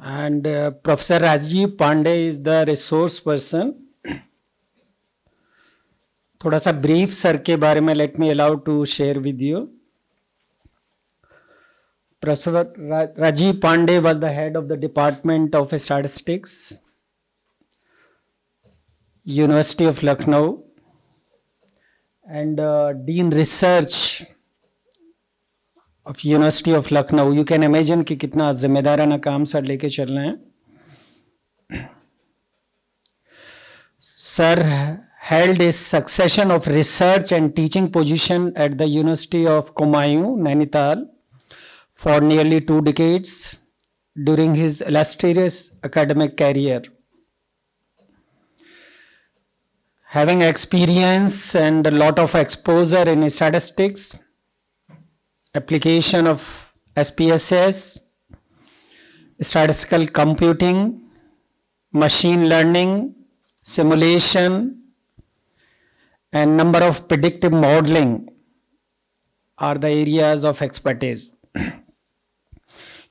and Professor Rajiv Pandey is the resource person. थोड़ा सा brief sir के बारे में let me allow to share with you. Professor Rajiv Pandey was the head of the Department of Statistics, University of Lucknow, and Dean Research of University of Lucknow. You can imagine कि कितना जिम्मेदाराना काम sir लेके चल रहे हैं. Sir held a succession of research and teaching position at the University of Kumaon, Nainital, for nearly 2 decades during his illustrious academic career. Having experience and a lot of exposure in statistics, application of SPSS, statistical computing, machine learning, simulation, and number of predictive modeling are the areas of expertise.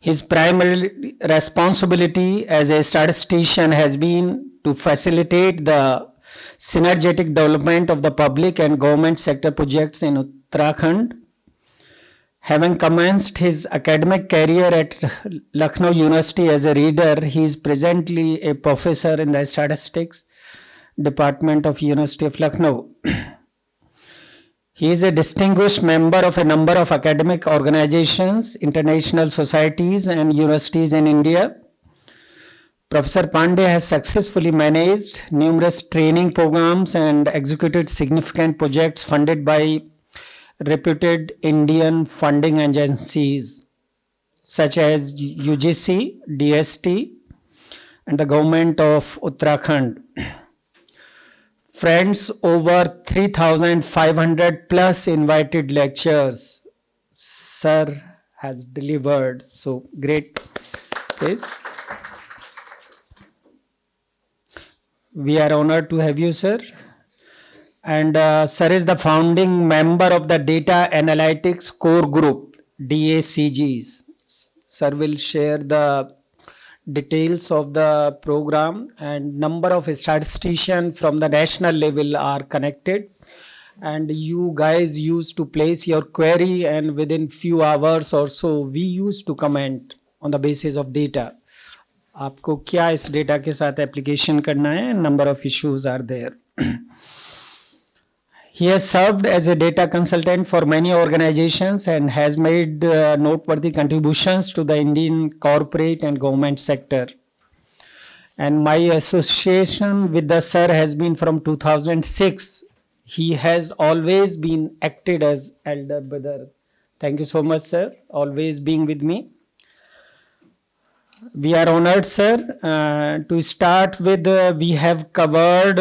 His primary responsibility as a statistician has been to facilitate the synergetic development of the public and government sector projects in Uttarakhand. Having commenced his academic career at Lucknow University as a reader, he is presently a professor in the statistics department of University of Lucknow. He is a distinguished member of a number of academic organizations, international societies, and universities in India. Professor Pandey has successfully managed numerous training programs and executed significant projects funded by reputed Indian funding agencies such as UGC, DST, and the government of Uttarakhand. Friends, over 3,500 plus invited lectures Sir has delivered. So great, please. We are honored to have you, sir. And sir is the founding member of the Data Analytics Core Group, DACGs. Sir will share the details of the program, and number of statisticians from the national level are connected, and you guys used to place your query, and within few hours or so we used to comment on the basis of data. आपको क्या इस data के साथ application करना है, number of issues are there. He has served as a data consultant for many organizations and has made noteworthy contributions to the Indian corporate and government sector. And my association with the sir has been from 2006. He has always been acted as elder brother. Thank you so much, sir, always being with me. We are honored, sir. To start with, we have covered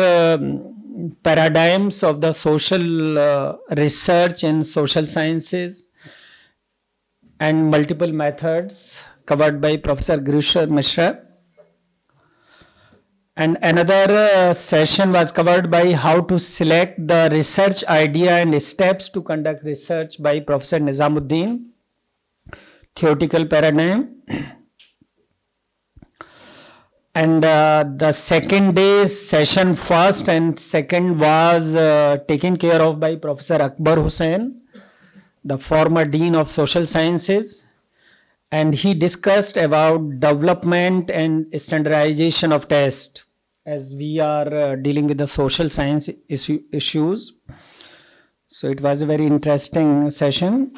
paradigms of the social research in social sciences and multiple methods covered by Professor Girish Mishra. And another session was covered by how to select the research idea and steps to conduct research by Professor Nizamuddin, theoretical paradigm. And the second day session, first and second, was taken care of by Professor Akbar Hussain, the former Dean of Social Sciences, and he discussed about development and standardization of tests, as we are dealing with the social science issues. So it was a very interesting session.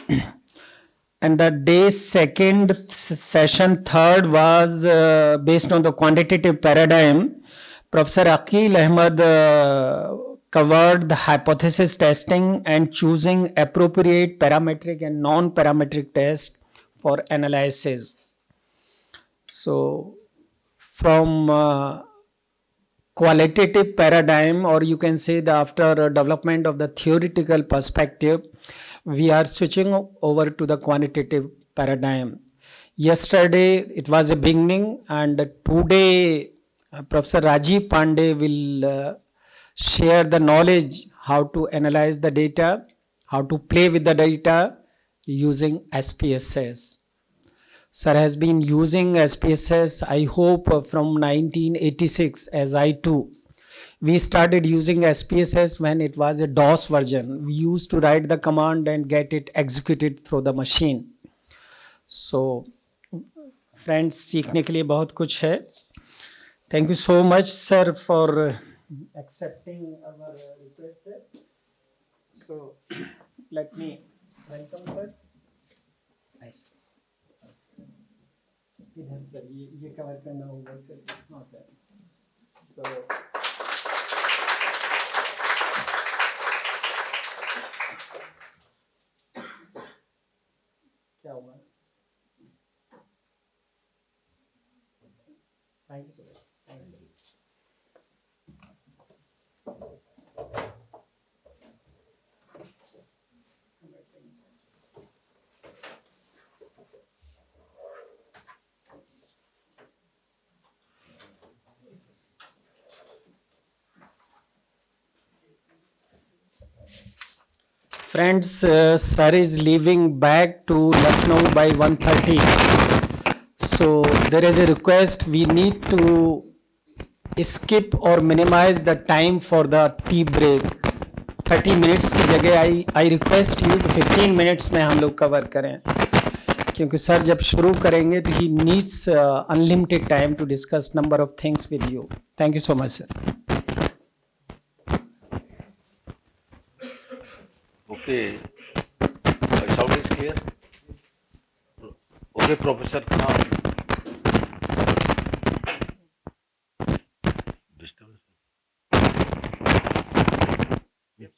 And the day's second session, third, was based on the quantitative paradigm. Professor Aqil Ahmed covered the hypothesis testing and choosing appropriate parametric and non-parametric tests for analysis. So from qualitative paradigm, or you can say that after development of the theoretical perspective, we are switching over to the quantitative paradigm. Yesterday it was a beginning, and today Professor Rajiv Pandey will share the knowledge how to analyze the data, how to play with the data using SPSS. Sir has been using SPSS, I hope, from 1986, as I too. We started using SPSS when it was a DOS version. We used to write the command and get it executed through the machine. So, friends, सीखने के लिए बहुत कुछ है. Thank you so much, sir, for accepting our request, sir. So, let me welcome, sir. Nice. इधर sir ये cover करना होगा सर, नॉट दैट. So, क्या हुआ? Thank you so much. Thank you. Friends, sir is leaving back to Lucknow by 1:30. So there is a request, we need to skip or minimize the time for the tea break. 30 minutes की जगह I request you कि 15 minutes में हम लोग cover करें, क्योंकि sir जब शुरू करेंगे तो he needs unlimited time to discuss number of things with you. Thank you so much, sir. Okay, my sound is clear. Okay, Professor Khan. Disturbance. Yes.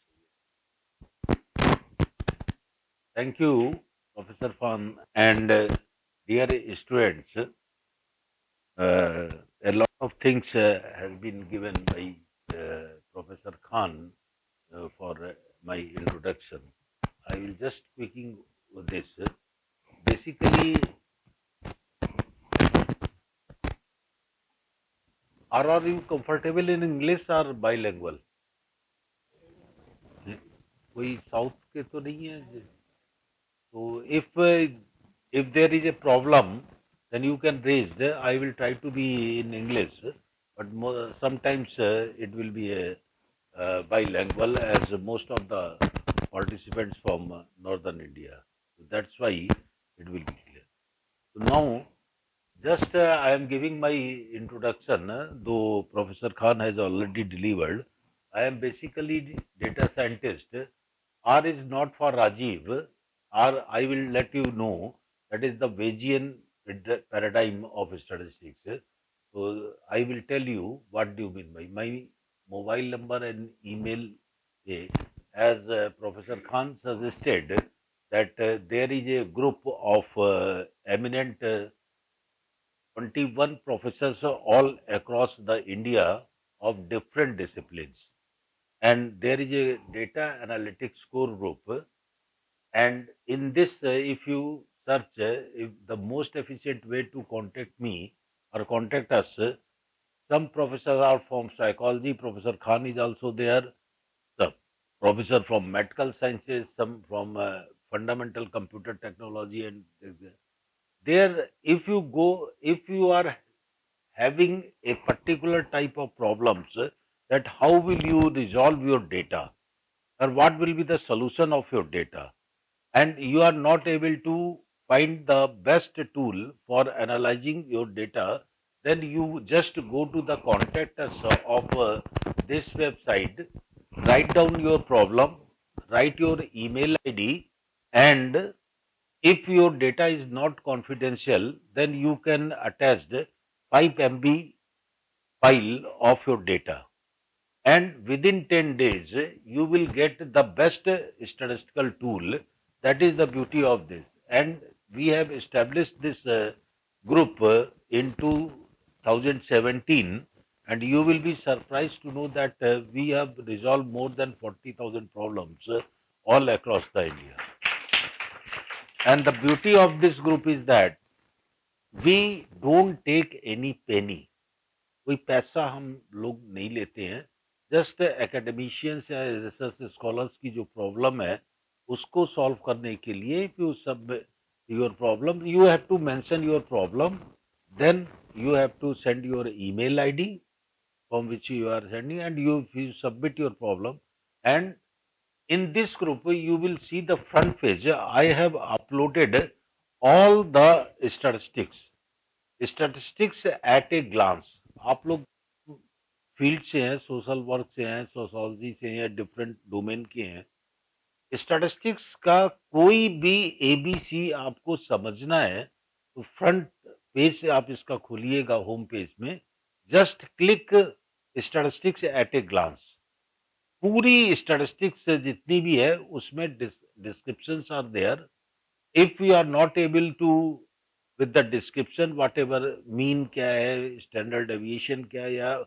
Thank you, Professor Khan, and dear students. A lot of things has been given by Professor Khan for my introduction. I will just speaking with this. Basically, are you comfortable in English or bilingual? कोई south के तो नहीं है. So if there is a problem, then you can raise. I will try to be in English, but sometimes it will be a bilingual, as most of the participants from northern India. So that's why it will be clear. So now, just I am giving my introduction, though Professor Khan has already delivered. I am basically data scientist. R is not for Rajiv. R, I will let you know, that is the Bayesian paradigm of statistics. So I will tell you what do you mean by my mobile number and email. As Professor Khan suggested, that there is a group of eminent 21 professors all across the India of different disciplines. And there is a data analytics core group. And in this, if you search, if the most efficient way to contact me or contact us, some professors are from psychology. Professor Khan is also there. The professor from medical sciences, some from fundamental computer technology, and there, if you go, if you are having a particular type of problems, that how will you resolve your data, or what will be the solution of your data, and you are not able to find the best tool for analyzing your data, then you just go to the contact us of this website, write down your problem, write your email ID, and if your data is not confidential, then you can attach the 5 MB file of your data. And within 10 days, you will get the best statistical tool. That is the beauty of this. And we have established this group in 2017, and you will be surprised to know that we have resolved more than 40,000 problems all across the India. And the beauty of this group is that we don't take any penny. कोई पैसा हम लोग नहीं लेते हैं. Just academicians या research scholars की जो प्रॉब्लम है उसको सॉल्व करने के लिए, if you your problem. You have to mention your problem. Then you have to send your email ID from which you are sending, and you submit your problem. And in this group, you will see the front page. I have uploaded all the statistics at a glance. आप लोग field से हैं, social work से हैं, sociology से हैं, या different domain के हैं, स्टैटिस्टिक्स का कोई भी एबीसी आपको समझना है तो फ्रंट पेज से आप इसका खोलिएगा होम पेज में, just click statistics at a glance. पूरी स्टैटिस्टिक्स जितनी भी है उसमें descriptions are there. If you are not able to with the description whatever mean क्या है, स्टैंडर्ड डेविएशन क्या है, या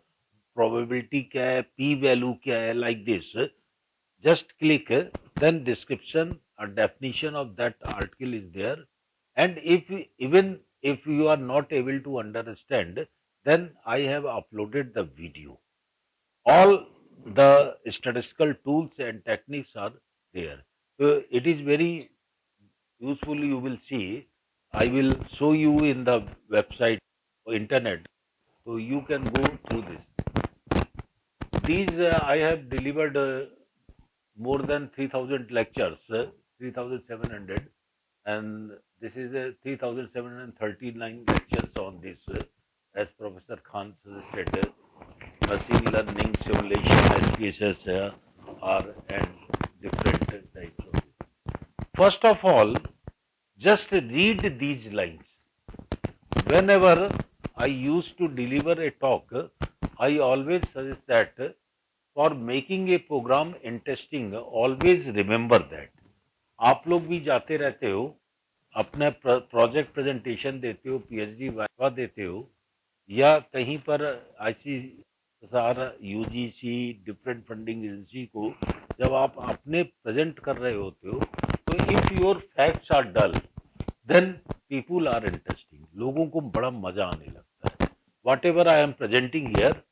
प्रोबेबिलिटी क्या है, पी वैल्यू क्या है, like this, just click, then description or definition of that article is there. And even if you are not able to understand, then I have uploaded the video. All the statistical tools and techniques are there. So it is very useful. You will see, I will show you in the website or internet, so you can go through this. These I have delivered more than 3,000 lectures, 3,700, and this is 3,739 lectures on this, as Professor Khan suggested, machine learning, simulation, SPSS, are and different types of this. First of all, just read these lines. Whenever I used to deliver a talk, I always suggest that for making a program interesting, always remember that. आप लोग भी जाते रहते हो, अपना project presentation देते हो, PhD viva देते हो, या कहीं पर ICSR, UGC, different funding agency को जब आप अपने प्रेजेंट कर रहे होते हो, तो if your facts are dull, then people are interesting, लोगों को बड़ा मजा आने लगता है। Whatever I am presenting here,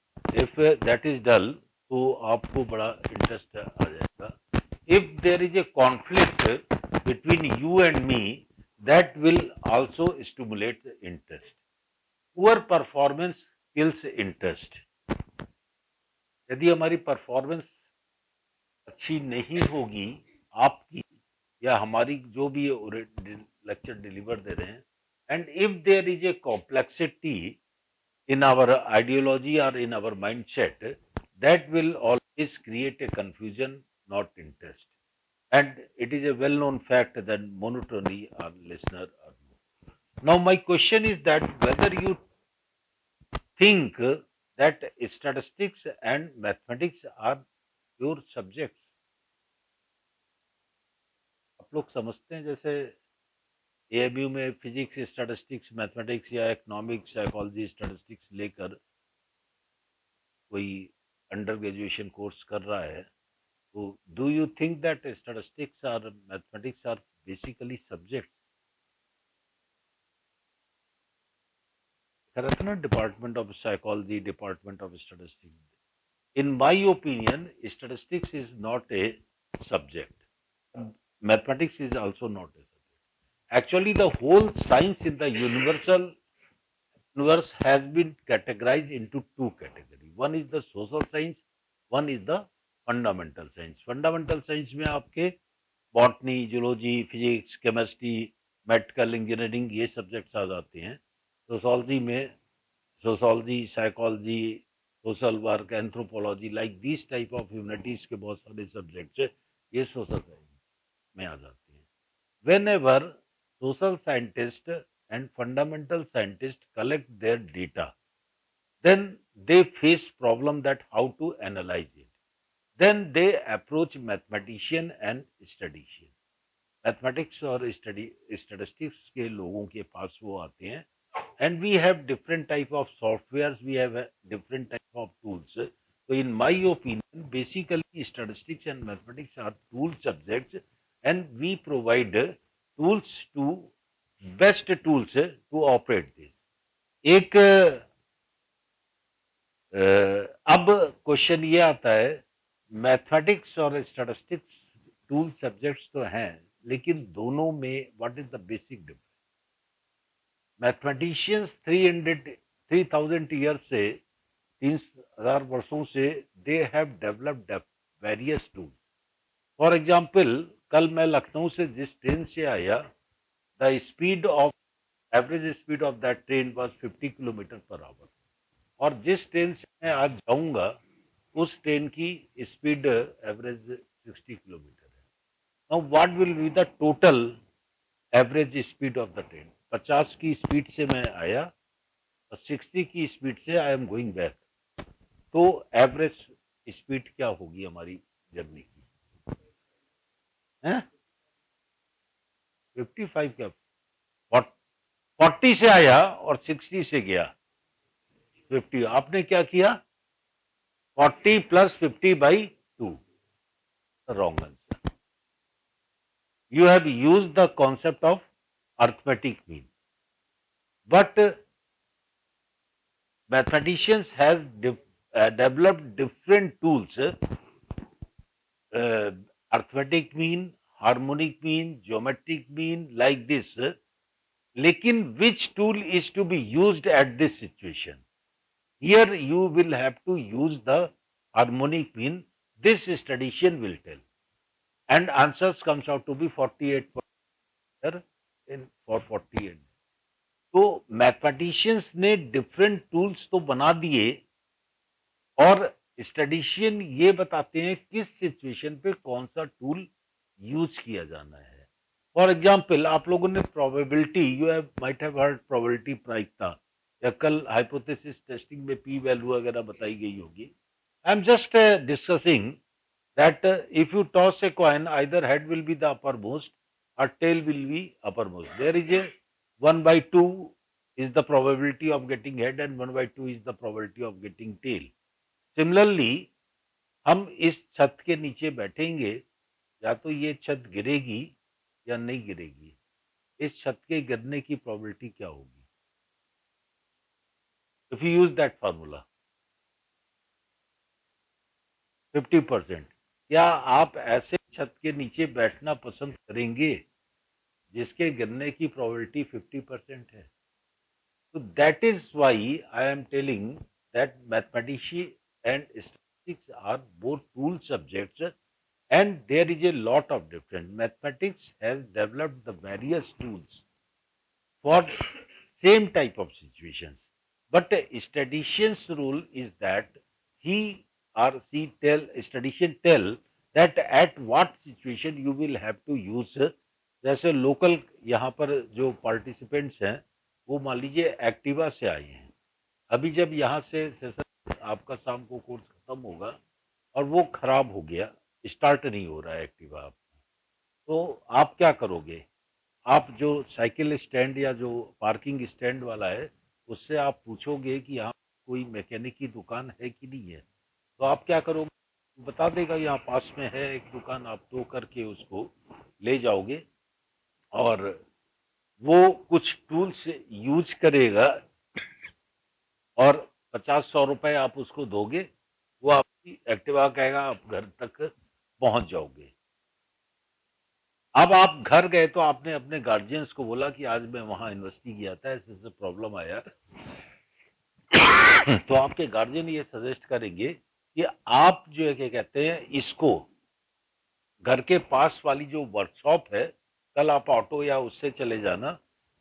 if that is dull, तो आपको बड़ा इंटरेस्ट आ जाएगा। If there is a conflict between you and me, that will also stimulate the interest. Poor performance kills interest. यदि हमारी परफॉर्मेंस अच्छी नहीं होगी, आपकी या हमारी जो भी लेक्चर डिलीवर दे रहे हैं, and if there is a complexity in our ideology or in our mindset, that will always create a confusion, not interest. And it is a well-known fact that monotony or listener are more. Now, my question is that whether you think that statistics and mathematics are pure subjects. आप लोग समझते हैं जैसे AMU में physics, statistics, mathematics या economics, psychology, statistics लेकर कोई under graduation course कर रहा है, तो do you think that statistics और मैथमेटिक्स आर बेसिकली सब्जेक्ट? रहता ना department of psychology, department of statistics. In my opinion, statistics is not a subject. Mathematics is also not a subject. Actually, the whole science in the universe has been categorized into two categories. One is the social science, one is the fundamental science. Fundamental science में आपके botany, zoology, physics, chemistry, medical engineering, ये subjects आ जाते हैं। Sociology में sociology, psychology, social work, anthropology, like this type of humanities के बहुत सारे subjects ये सोशल साइंस में आ जाते हैं। When ever social scientist and fundamental scientists collect their data, then they face problem that how to analyze it. Then they approach mathematician and statistician. Mathematics और statistics के लोगों के पास वो आते हैं, and we have different type of softwares, we have different type of tools. So in my opinion, basically statistics and mathematics are tool subjects, and we provide tools to best tools to operate this. एक अब question ये आता है, mathematics और statistics tool subjects तो हैं, लेकिन दोनों में what is the basic difference? Mathematicians 3000 year से 3000 वर्षों से they have developed various tools. For example, कल मैं लखनऊ से जिस ट्रेन से आया, the speed of average speed of that train was 50 kilometre per hour. और जिस ट्रेन से मैं आज जाऊंगा उस ट्रेन की स्पीड एवरेज 60 किलोमीटर है. Now what will be the total average speed of the train? 50 की स्पीड से मैं आया और 60 की स्पीड से आई एम गोइंग बैक. तो एवरेज स्पीड क्या होगी हमारी जर्नी की? है 55 क्या? 40 से आया और 60 से गया 50. आपने क्या किया? 40 plus 50/2. Wrong answer. You have used the concept of arithmetic mean, but mathematicians have developed different tools, arithmetic mean, harmonic mean, geometric mean, like this. लेकिन which tool is to be used at this situation? Here you will have to use the harmonic mean. This tradition will tell, and answers comes out to be 48 in for 48. तो mathematicians ने different tools तो बना दिए और statistician ये बताते हैं किस सिचुएशन पे कौन सा टूल यूज किया जाना है. फॉर एग्जांपल, आप लोगों ने probability, you have might have heard probability प्रायिकता, या कल हाइपोथेसिस टेस्टिंग में पी वैल्यू वगैरह बताई गई होगी. आई am just discussing that if you toss a coin, either head will be the uppermost or tail will be uppermost. There is a 1/2 is the probability of getting head and 1/2 is the probability of getting tail. Similarly, हम इस छत के नीचे बैठेंगे, या तो ये छत गिरेगी या नहीं गिरेगी. इस छत के गिरने की प्रोबेबिलिटी क्या होगी? If you use that formula 50%. क्या आप ऐसे छत के नीचे बैठना पसंद करेंगे जिसके गिरने की प्रोबेबिलिटी 50% है? So that is why I am telling that mathematics and statistics are both tool subjects, and there is a lot of difference. Mathematics has developed the various tools for same type of situations, but a statistician's rule is that he or she statistician tell that at what situation you will have to use. जैसे local यहाँ पर जो participants हैं वो मान लीजिए Activa से आए हैं. अभी जब यहाँ से सेशन आपका शाम को कोर्स खत्म होगा और वो खराब हो गया, स्टार्ट नहीं हो रहा है एक्टिवा आपका, तो आप क्या करोगे? आप जो साइकिल स्टैंड या जो पार्किंग स्टैंड वाला है उससे आप पूछोगे कि यहाँ कोई मैकेनिक की दुकान है कि नहीं है. तो आप क्या करोगे? बता देगा यहाँ पास में है एक दुकान. आप तो करके उसको ले जाओगे और वो कुछ टूल्स यूज करेगा और 50-100 रुपए आप उसको दोगे, वो आपकी एक्टिवा कहेगा आप घर तक पहुंच जाओगे. अब आप घर गए तो आपने अपने गार्जियंस को बोला कि आज मैं वहां यूनिवर्सिटी गया था, ऐसे ऐसे प्रॉब्लम आया. तो आपके गार्जियन ये सजेस्ट करेंगे कि आप जो है क्या कहते हैं, इसको घर के पास वाली जो वर्कशॉप है, कल आप ऑटो या उससे चले जाना,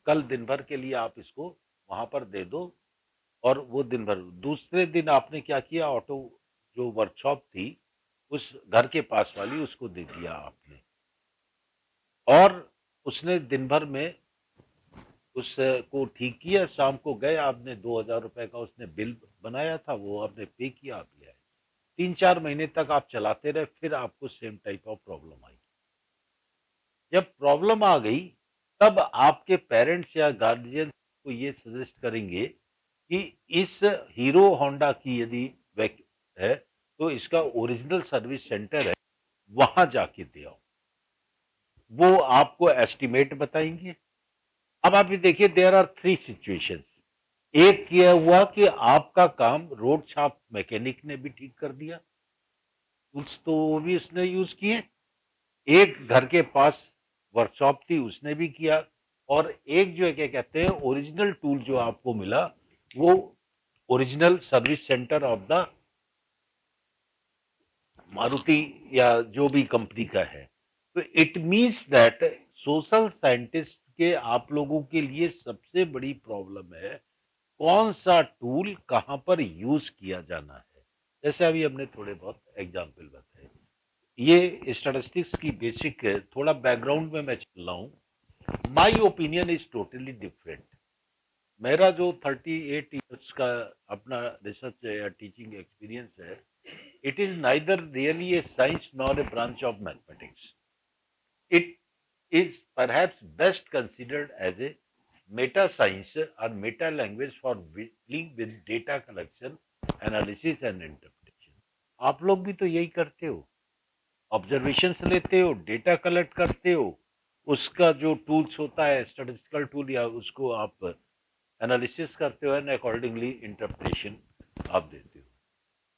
कल दिन भर के लिए आप इसको वहां पर दे दो. और वो दिन भर, दूसरे दिन आपने क्या किया, ऑटो जो वर्कशॉप थी उस घर के पास वाली उसको दे दिया आपने, और उसने दिन भर में उसको ठीक किया. शाम को गए, आपने 2000 रुपए का उसने बिल बनाया था, वो आपने पे किया, आप ले आए. 3-4 महीने तक आप चलाते रहे, फिर आपको सेम टाइप ऑफ प्रॉब्लम आई. जब प्रॉब्लम आ गई तब आपके पेरेंट्स या गार्जियन को ये सजेस्ट करेंगे कि इस हीरो होंडा की यदि है तो इसका ओरिजिनल सर्विस सेंटर है, वहां जाके दे आओ. वो आपको एस्टिमेट बताएंगे. अब आप ये देखिए, देयर आर 3 सिचुएशंस. एक ये हुआ कि आपका काम रोड छाप मैकेनिक ने भी ठीक कर दिया, टूल्स तो वो भी उसने यूज किए. एक घर के पास वर्कशॉप थी उसने भी किया, और एक जो है क्या कहते हैं ओरिजिनल टूल जो आपको मिला वो original service centre of the Maruti या जो भी कंपनी का है। तो it means that social scientist के आप लोगों के लिए सबसे बड़ी प्रॉब्लम है कौन सा टूल कहाँ पर यूज किया जाना है। जैसे अभी हमने थोड़े बहुत एग्जाम्पल बताए, ये स्टैटिस्टिक्स की बेसिक थोड़ा बैकग्राउंड में मैं चल रहा हूँ। My opinion is totally different. मेरा जो 38 इयर्स का अपना रिसर्च या टीचिंग एक्सपीरियंस है, it is neither really a science nor a branch of mathematics. It is perhaps best considered as a meta science or meta language for dealing with data collection, analysis and interpretation. आप लोग भी तो यही करते हो, observations लेते हो, data collect करते हो, उसका जो टूल्स होता है स्टैटिस्टिकल टूल या उसको आप एनालिसिस करते हो एंड अकॉर्डिंगली इंटरप्रिटेशन आप देते हो।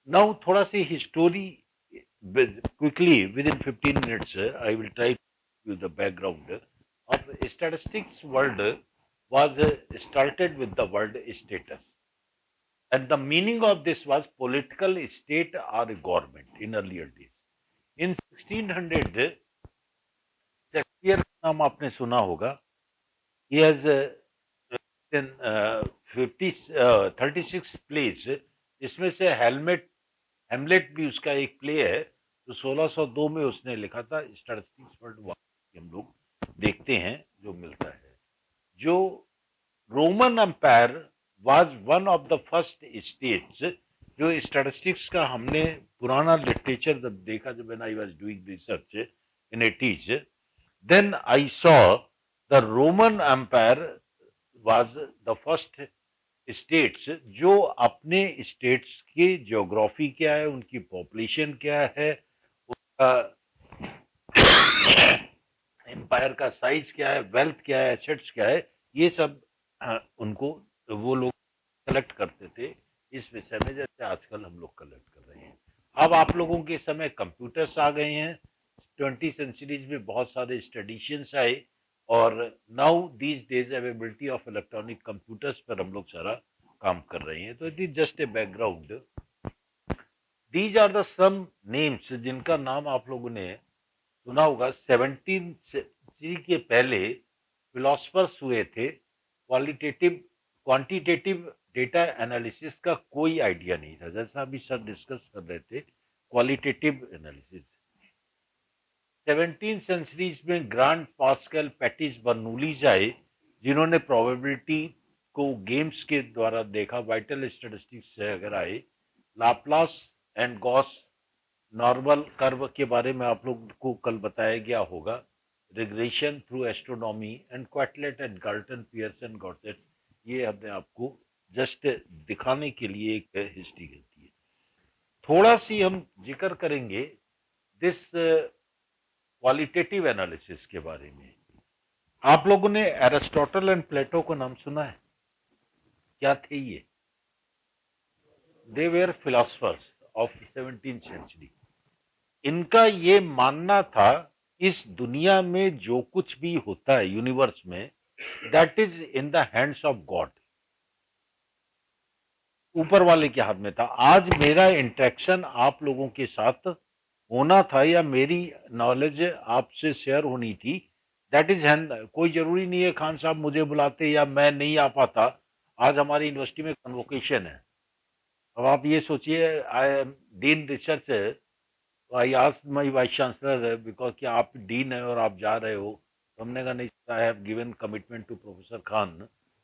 Now, थोड़ा सी history quickly within 15 minutes, I will try to give you the background of statistics world was started with the word status, and the meaning of this was political state or government in earlier days. In 1600, Shakespeare का नाम आपने सुना होगा। He has written 36 plays, जिसमें से हेमलेट भी उसका एक प्ले है जो 1602 में उसने लिखा था। स्टैटिस्टिक्स वर्ल्ड हम लोग देखते हैं जो मिलता है। जो Roman empire was one of the first states, जो स्टैटिस्टिक्स का हमने पुराना लिटरेचर जब देखा, जब when I was doing research in 80s, then I saw the Roman empire was the first states जो अपने स्टेट्स की ज्योग्राफी क्या है, उनकी पॉपुलेशन क्या है, उसका एम्पायर का साइज क्या है, वेल्थ क्या है, एसेट्स क्या है, ये सब उनको वो लोग कलेक्ट करते थे इस विषय में, जैसे आजकल हम लोग कलेक्ट कर रहे हैं। अब आप लोगों के समय कंप्यूटर्स आ गए हैं, 20 सेंचुरीज में बहुत सारे स्टडीशियंस आए, और now these days availability of electronic computers पर हम लोग सारा काम कर रहे हैं। तो it is just a background. These are the some names जिनका नाम आप लोगों ने सुना होगा। 17 सेंचुरी के पहले फिलोसफर्स हुए थे, क्वालिटेटिव क्वांटिटेटिव डेटा एनालिसिस का कोई आइडिया नहीं था, जैसा अभी सर डिस्कस कर रहे थे क्वालिटेटिव एनालिसिस। 17 सेंचुरीज में ग्रांड पास्कल, पैटिस बर्नूलीज आए, जिन्होंने प्रोबेबिलिटी को गेम्स के द्वारा देखा। वाइटल स्टैटिस्टिक्स से अगर आए, Laplace and Gauss normal curve के बारे में आप लोग को कल बताया गया होगा। Regression through astronomy and Quetelet and Galton, Pearson, Gosset, ये हमने आपको जस्ट दिखाने के लिए एक हिस्ट्री देती है। थोड़ा सी हम जिक्र करेंगे दिस क्वालिटेटिव एनालिसिस के बारे में। आप लोगों ने एरिस्टोटल एंड प्लेटो को नाम सुना है? क्या थे ये? They were philosophers of 17th century. इनका ये मानना था इस दुनिया में जो कुछ भी होता है यूनिवर्स में, that is in the hands of God, ऊपर वाले के हाथ में था। आज मेरा इंटरेक्शन आप लोगों के साथ होना था या मेरी नॉलेज आपसे शेयर होनी थी, दैट इज हैंड। कोई जरूरी नहीं है खान साहब मुझे बुलाते या मैं नहीं आ पाता। आज हमारी यूनिवर्सिटी में कन्वोकेशन है। अब आप ये सोचिए, I am dean research, I asked my vice chancellor because कि आप डीन है और आप जा रहे हो, तो हमने कहा नहीं, I have given commitment to professor Khan,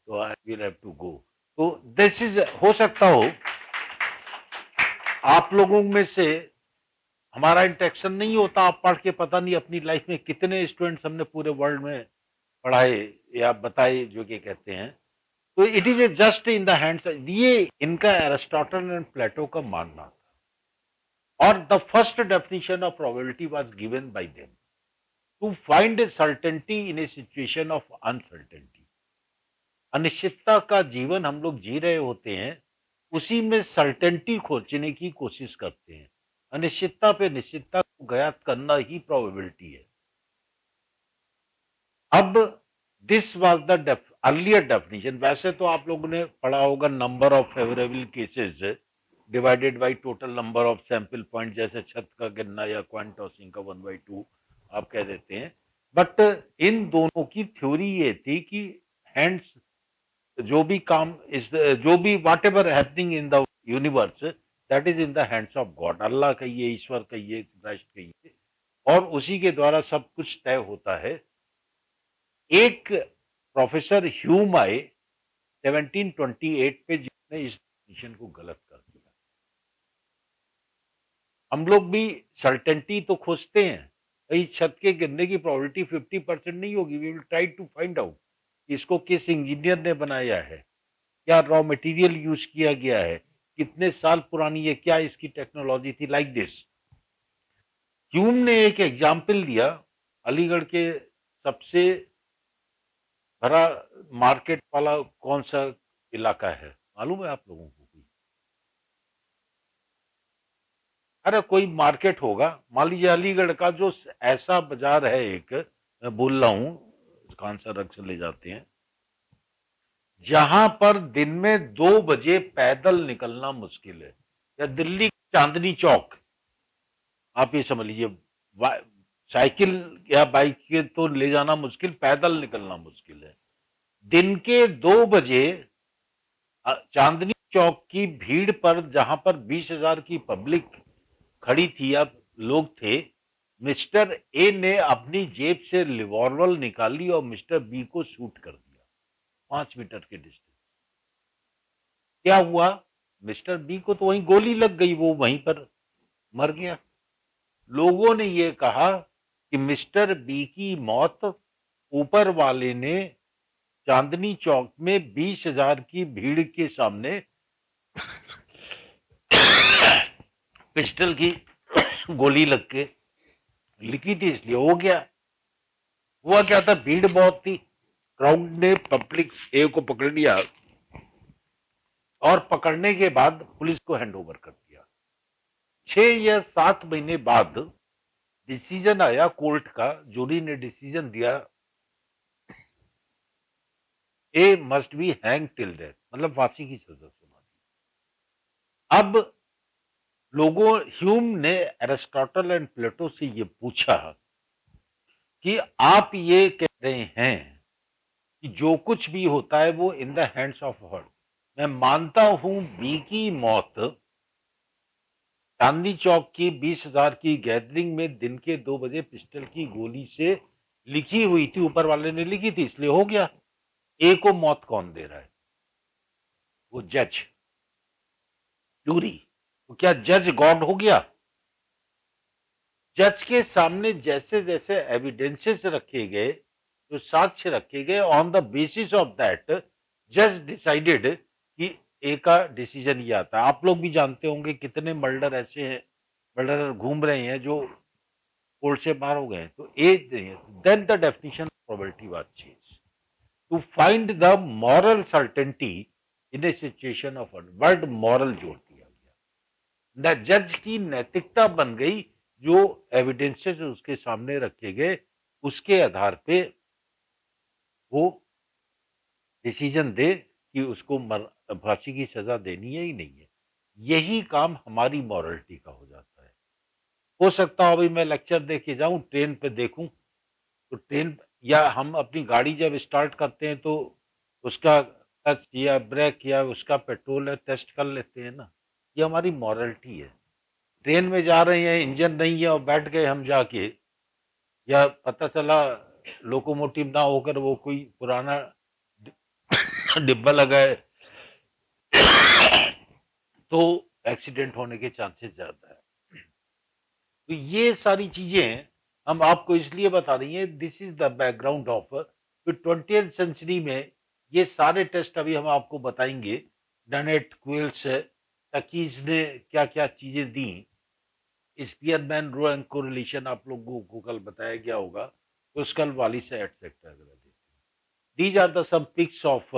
तो I will have to go. तो दिस इज, हो सकता हो आप लोगों में से हमारा इंटरेक्शन नहीं होता, आप पढ़ के पता नहीं अपनी लाइफ में कितने स्टूडेंट्स हमने पूरे वर्ल्ड में पढ़ाए या बताए जो कि कहते हैं। तो it is a just in the hands, ये इनका एरिस्टोटल एंड प्लेटो का मानना था। और the first definition of probability was given by them to find a certainty in a situation of uncertainty. अनिश्चितता का जीवन हम लोग जी रहे होते हैं, उसी में सर्टेनिटी खोजने की कोशिश करते हैं। अनिश्चितता पे निश्चितता को ज्ञात करना ही प्रोबेबिलिटी है। अब this was the earlier definition. वैसे तो आप लोगों ने पढ़ा होगा number of favourable cases divided by total number of sample point, जैसे छत का गिरना या क्वांट टॉसिंग का 1/2 आप कह देते हैं। बट इन दोनों की थ्योरी ये थी कि हैंड्स, जो भी काम इस, जो भी whatever happening in the universe, that is in the hands of God. अल्लाह कहिए, ईश्वर कहिए, क्राइस्ट कहिए, और उसी के द्वारा सब कुछ तय होता है। एक प्रोफेसर ह्यूम आए 1728 पे, जिसने इस डिफिनेशन को गलत कर दिया। हम लोग भी सर्टेनिटी तो खोजते हैं, भाई छत के गिरने की प्रोबेबिलिटी 50% नहीं होगी, we will try to find out इसको किस इंजीनियर ने बनाया है, क्या रॉ मटेरियल यूज किया गया है, कितने साल पुरानी है, क्या इसकी टेक्नोलॉजी थी, लाइक दिस। ह्यूम ने एक एग्जाम्पल दिया, अलीगढ़ के सबसे बड़ा मार्केट वाला कौन सा इलाका है, मालूम है आप लोगों को? कोई, अरे कोई मार्केट होगा, मान लीजिए अलीगढ़ का जो ऐसा बाजार है एक, मैं बोल रहा हूँ कान सा रख से ले जाते हैं, जहां पर दिन में 2 बजे पैदल निकलना मुश्किल है। या दिल्ली चांदनी चौक, आप ये समझ लीजिए, साइकिल या बाइक के तो ले जाना मुश्किल, पैदल निकलना मुश्किल है। दिन के 2 बजे चांदनी चौक की भीड़ पर, जहां पर 20,000 की पब्लिक खड़ी थी या लोग थे, मिस्टर ए ने अपनी जेब से रिवॉल्वर निकाली और मिस्टर बी को शूट कर दिया 5 मीटर के डिस्टेंस। क्या हुआ? मिस्टर बी को तो वहीं गोली लग गई, वो वहीं पर मर गया। लोगों ने ये कहा कि मिस्टर बी की मौत ऊपर वाले ने चांदनी चौक में 20,000 की भीड़ के सामने पिस्टल की गोली लग के लिखी थी, इसलिए हो गया। हुआ क्या था, भीड़ बहुत थी, क्राउड ने पब्लिक ए को पकड़ लिया और पकड़ने के बाद पुलिस को हैंड ओवर कर दिया। 6 या 7 महीने बाद डिसीजन आया कोर्ट का, जूरी ने डिसीजन दिया, a must be hang till death, मतलब फांसी की सजा सुना दी। अब लोगों, ह्यूम ने एरिस्टोटल एंड प्लेटो से ये पूछा कि आप ये कह रहे हैं कि जो कुछ भी होता है वो इन द हैंड्स ऑफ गॉड। मैं मानता हूं बी की मौत चांदनी चौक की 20,000 की गैदरिंग में दिन के 2 बजे पिस्टल की गोली से लिखी हुई थी, ऊपर वाले ने लिखी थी, इसलिए हो गया। ए को मौत कौन दे रहा है? वो जज, जूरी। तो क्या जज गॉड हो गया? जज के सामने जैसे जैसे एविडेंसेस रखे गए, जो साक्ष्य रखे गए, on the basis of that जज डिसाइडेड कि ए का डिसीजन ये आता है। आप लोग भी जानते होंगे कितने मर्डर ऐसे हैं, मर्डरर घूम रहे हैं जो कोर्ट से बाहर हो गए। तो ए, then the definition of probability was change to find the moral certainty in a situation of word moral जोड़ दिया गया। जज की नैतिकता बन गई, जो एविडेंसेस उसके सामने रखे गए उसके आधार पे वो डिसीजन दे कि उसको फांसी की सजा देनी है ही नहीं है। यही काम हमारी मॉरलिटी का हो जाता है। हो सकता हो अभी मैं लेक्चर दे के जाऊं, ट्रेन पे देखूं, तो ट्रेन या हम अपनी गाड़ी जब स्टार्ट करते हैं तो उसका टच या ब्रेक या उसका पेट्रोल है टेस्ट कर लेते हैं ना। ये हमारी मॉरलिटी है। ट्रेन में जा रहे हैं, इंजन नहीं है और बैठ गए हम जाके, या पता चला लोकोमोटिव ना होकर वो कोई पुराना डिब्बा लगा है, तो एक्सीडेंट होने के चांसेस ज्यादा है। तो ये सारी चीजें हम आपको इसलिए बता रही हैं, this is the background of 20th century में। ये सारे टेस्ट अभी हम आपको बताएंगे, डनेट, क्विल्स, टकीज ने क्या क्या चीजें दी, स्पीयरमैन रो एंड कोरिलेशन आप लोगों को कल बताया गया होगा, पुस्कल वाली से etcetera. These are the some pics of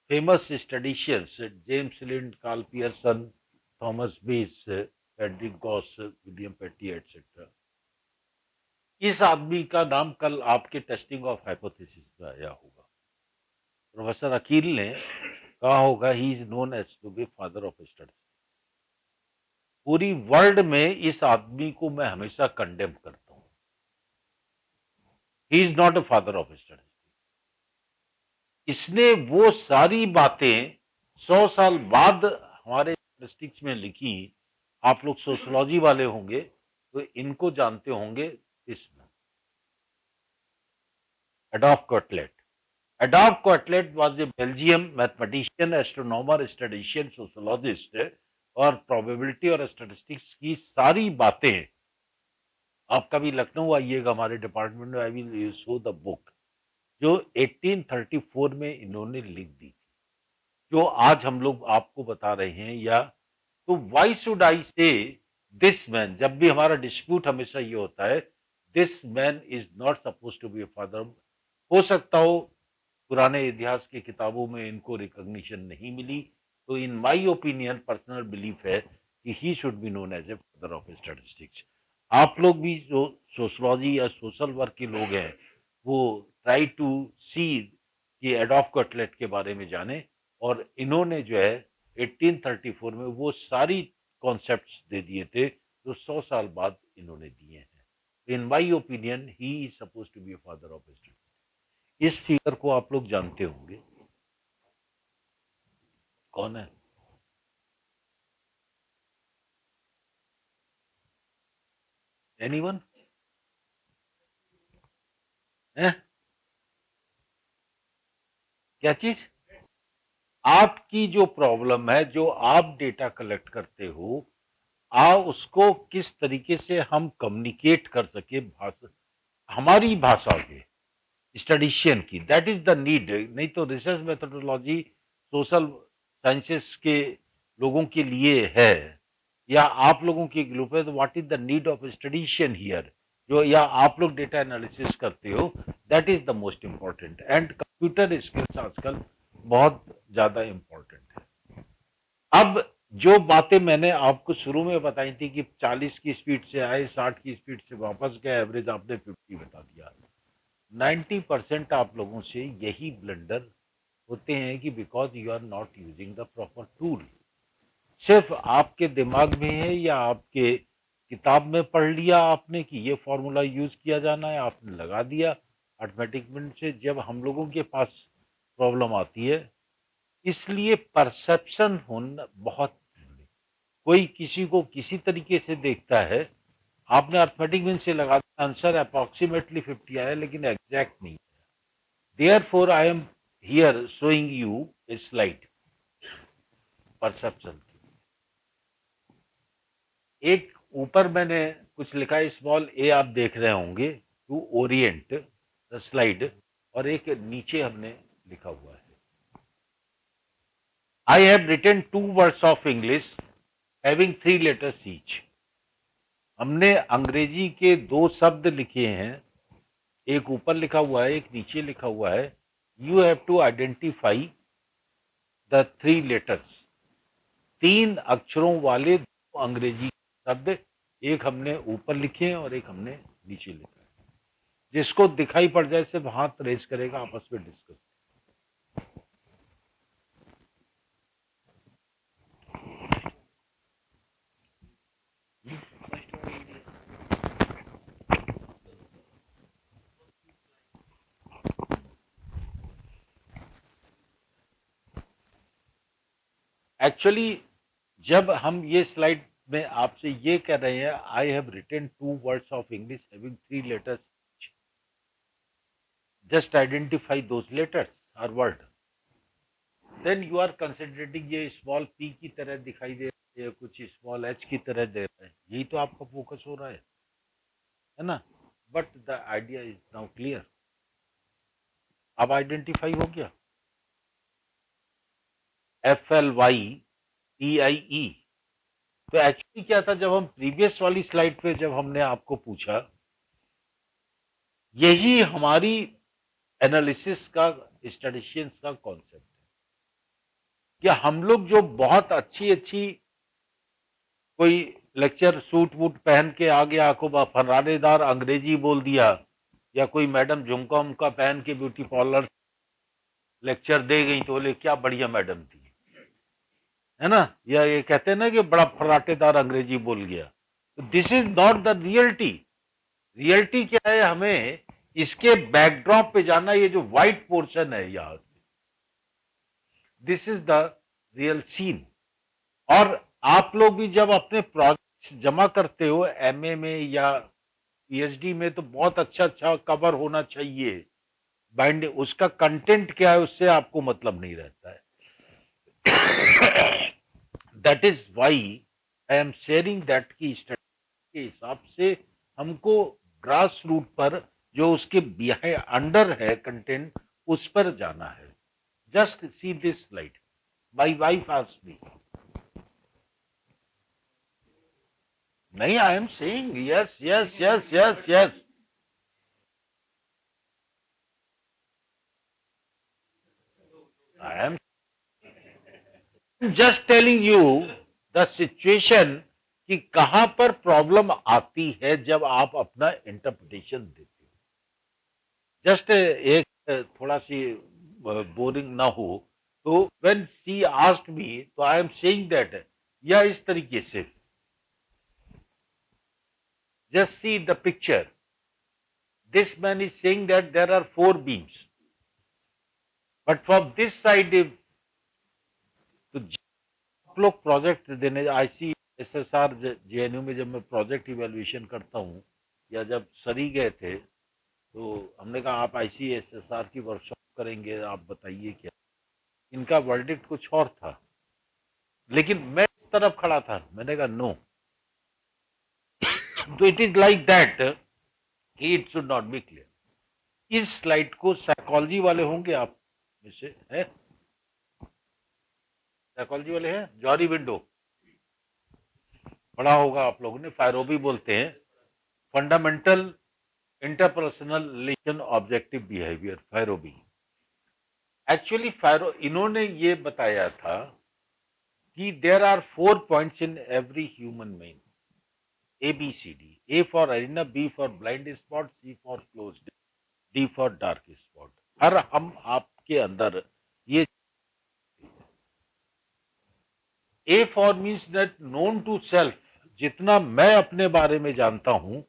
famous statisticians: James Lind, Carl Pearson, Thomas Bayes, Frederick Gauss, William Petty, etc. इस आदमी का नाम कल आपके टेस्टिंग ऑफ हाइपोथेसिस में आया होगा। प्रोफेसर अकील ने कहा होगा he is known as to be father of studies. पूरी वर्ल्ड में इस आदमी को मैं हमेशा कंडेम करता हूं। He is not a father of studies. इसने वो सारी बातें 100 साल बाद हमारे स्टैटिस्टिक्स में लिखी। आप लोग सोशियोलॉजी वाले होंगे तो इनको जानते होंगे। इसमें Adolf cutlet. Adolf cutlet was a Belgium mathematician, astronomer, statistician, sociologist. और प्रोबेबिलिटी और स्टैटिस्टिक्स की सारी बातें, आप कभी लखनऊ आइएगा हमारे डिपार्टमेंट में, I will show the book, जो 1834 में इन्होंने लिख दी थी, जो आज हम लोग आपको बता रहे हैं। या तो वाई शुड आई से दिस मैन, जब भी हमारा डिस्प्यूट हमेशा ये होता है, this man is not suppose to be a father. हो सकता हो पुराने इतिहास की किताबों में इनको रिकॉग्निशन नहीं मिली, तो in my opinion personal belief है कि he should be known as a father of statistics. आप लोग भी जो सोशलॉजी या सोशल वर्क के लोग हैं, वो ट्राई टू सी कि एडॉल्फ कटलेट के बारे में जाने। और इन्होंने जो है 1834 में वो सारी कॉन्सेप्ट्स दे दिए थे जो 100 साल बाद इन्होंने दिए हैं। In my opinion he is suppose to be a father of studies. इस फिगर को आप लोग जानते होंगे, कौन है? एनीवन? है क्या चीज? आपकी जो प्रॉब्लम है, जो आप डेटा कलेक्ट करते हो, उसको किस तरीके से हम कम्युनिकेट कर सके भाषा, हमारी भाषा के स्टडीशियन की, दैट इज द नीड। नहीं तो रिसर्च मेथोडोलॉजी सोशल साइंसेस के लोगों के लिए है, या आप लोगों के ग्रुप है, तो what is the need of statistician here, जो या आप लोग डेटा एनालिसिस करते हो, that is the most important. And computer skills आजकल बहुत ज्यादा इंपॉर्टेंट है। अब जो बातें मैंने आपको शुरू में बताई थी कि 40 की स्पीड से आए, 60 की स्पीड से वापस गए, एवरेज आपने 50 बता दिया। 90% आप लोगों से यही ब्लंडर होते हैं कि because you are not using the proper tool. सिर्फ आपके दिमाग में है, या आपके किताब में पढ़ लिया आपने कि ये फॉर्मूला यूज किया जाना है, आपने लगा दिया अर्थमेटिक से। जब हम लोगों के पास प्रॉब्लम आती है, इसलिए परसेप्शन होना बहुत जरूरी। कोई किसी को किसी तरीके से देखता है, आपने अर्थमेटिक मीन से लगा दिया, आंसर अप्रोक्सीमेटली 50 आया लेकिन एग्जैक्ट नहीं। Therefore, I am here showing you a slide perception। एक ऊपर मैंने कुछ लिखा है, स्मॉल ए आप देख रहे होंगे, टू ओरिएंट द स्लाइड, और एक नीचे हमने लिखा हुआ है, I have written 2 words of English having 3 letters each. हमने अंग्रेजी के 2 शब्द लिखे हैं, एक ऊपर लिखा हुआ है, एक नीचे लिखा हुआ है। You have to identify the 3 letters. 3 अक्षरों वाले 2 अंग्रेजी शब्द, एक हमने ऊपर लिखे हैं और एक हमने नीचे लिखा है। जिसको दिखाई पड़ जाए सिर्फ हाथ रेज करेगा, आपस में डिस्कस। एक्चुअली जब हम ये स्लाइड में आपसे ये कह रहे हैं, I have written 2 words of English having 3 letters, just identify those letters और word, then you are considerating ये स्मॉल पी की तरह दिखाई दे रहा है, कुछ स्मॉल एच की तरह दे रहा है, यही तो आपका फोकस हो रहा है ना? But the idea is now clear. अब आइडेंटिफाई हो गया, FLYTIE। तो एक्चुअली क्या था, जब हम प्रीवियस वाली स्लाइड पे जब हमने आपको पूछा, यही हमारी एनालिसिस का, स्टैटिस्टिशियंस का कॉन्सेप्ट है कि हम लोग जो बहुत अच्छी अच्छी कोई लेक्चर सूट वूट पहन के आ गया, खूब फरारेदार अंग्रेजी बोल दिया, या कोई मैडम झुमका उमका पहन के ब्यूटी पार्लर लेक्चर दे गई तो बोले क्या बढ़िया मैडम थी, है ना, या ये कहते हैं ना कि बड़ा फराटेदार अंग्रेजी बोल गया। तो this is not the reality. Reality क्या है, हमें इसके बैकड्रॉप पे जाना, ये जो व्हाइट पोर्शन है यहाँ, this is the real scene. और आप लोग भी जब अपने प्रोजेक्ट जमा करते हो एमए में या पीएचडी में, तो बहुत अच्छा अच्छा कवर होना चाहिए, बाइंड उसका कंटेंट क्या है उससे आपको मतलब नहीं रहता है। That is why I am sharing that की स्टडी के हिसाब से हमको ग्रास रूट पर जो उसके बिहाइंड अंडर है कंटेंट, उस पर जाना है। Just see this slide, my wife asked me. नहीं, I am saying yes yes yes yes yes. I am just telling you the situation कि कहां पर प्रॉब्लम आती है जब आप अपना इंटरप्रिटेशन देते हो। जस्ट एक थोड़ा सी बोरिंग ना हो, तो व्हेन शी आस्क्ड मी, तो आई एम सेइंग दैट, या इस तरीके से, just see the picture, this man is saying that there are 4 beams, but from this side, तो आप लोग प्रोजेक्ट देने, ICSSR JNU में जब मैं प्रोजेक्ट इवेल्युएशन करता हूँ, या जब सरी गए थे, तो हमने कहा आप ICSSR की वर्कशॉप करेंगे, आप बताइए क्या। इनका वर्डिक्ट कुछ और था, लेकिन मैं इस तरफ खड़ा था, मैंने कहा नो। तो it is like that, it should not be clear. इस स्लाइड को साइकोलॉजी वाले होंगे आप में से, है साइकोलॉजी वाले हैं, जॉरी विंडो पढ़ा होगा आप लोगों ने, फायरोबी बोलते हैं, fundamental interpersonal relation objective behaviour, FIRO B. Actually FIRO इन्होंने ये बताया था कि there are 4 points in every human being, ABCD, A for arena, B for blind spot, C for close, D for dark spot. हर हम आपके अंदर ये, A for means that known to self, जितना मैं अपने बारे में जानता हूं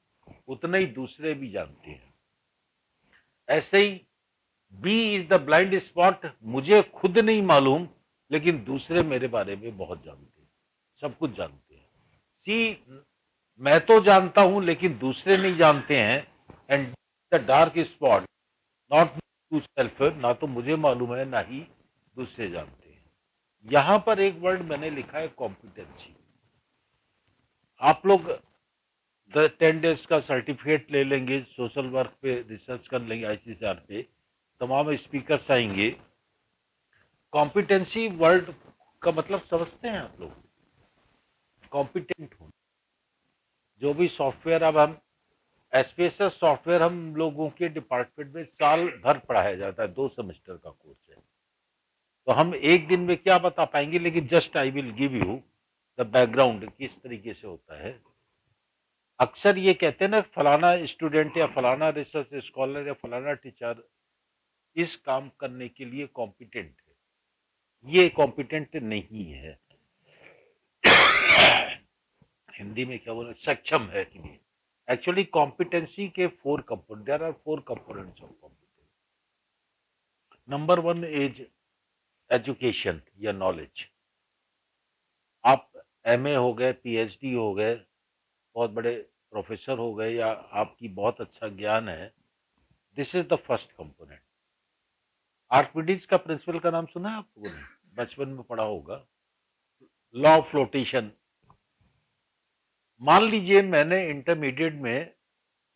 उतना ही दूसरे भी जानते हैं। ऐसे ही B is the blind spot, मुझे खुद नहीं मालूम लेकिन दूसरे मेरे बारे में बहुत जानते हैं, सब कुछ जानते हैं। सी, मैं तो जानता हूं लेकिन दूसरे नहीं जानते हैं। And the dark spot, not to self, ना तो मुझे मालूम है ना ही दूसरे जानते हैं। यहां पर एक वर्ड मैंने लिखा है कॉम्पिटेंसी। आप लोग 10 days का सर्टिफिकेट ले लेंगे, सोशल वर्क पे रिसर्च कर लेंगे, ICSR पे तमाम स्पीकर्स आएंगे। कॉम्पिटेंसी वर्ड का मतलब समझते हैं आप लोग? कॉम्पिटेंट हो, जो भी सॉफ्टवेयर, अब हम एसपीएसएस सॉफ्टवेयर हम लोगों के डिपार्टमेंट में साल भर पढ़ाया जाता है, 2 सेमेस्टर का कोर्स है, तो हम एक दिन में क्या बता पाएंगे, लेकिन just I will give you the background किस तरीके से होता है। अक्सर ये कहते हैं ना, फलाना स्टूडेंट या फलाना रिसर्च स्कॉलर या फलाना टीचर इस काम करने के लिए कॉम्पिटेंट है, ये कॉम्पिटेंट नहीं है। हिंदी में क्या बोले, सक्षम है कि नहीं। एक्चुअली कॉम्पिटेंसी के 4 component, there are 4 components of competence. Number 1 is education या नॉलेज। आप एमए हो गए, पीएचडी हो गए, बहुत बड़े प्रोफेसर हो गए, या आपकी बहुत अच्छा ज्ञान है, this is the first component. Archimedes का प्रिंसिपल का नाम सुना है आप लोगों ने, बचपन में पढ़ा होगा, लॉ ऑफ फ्लोटेशन। मान लीजिए मैंने इंटरमीडिएट में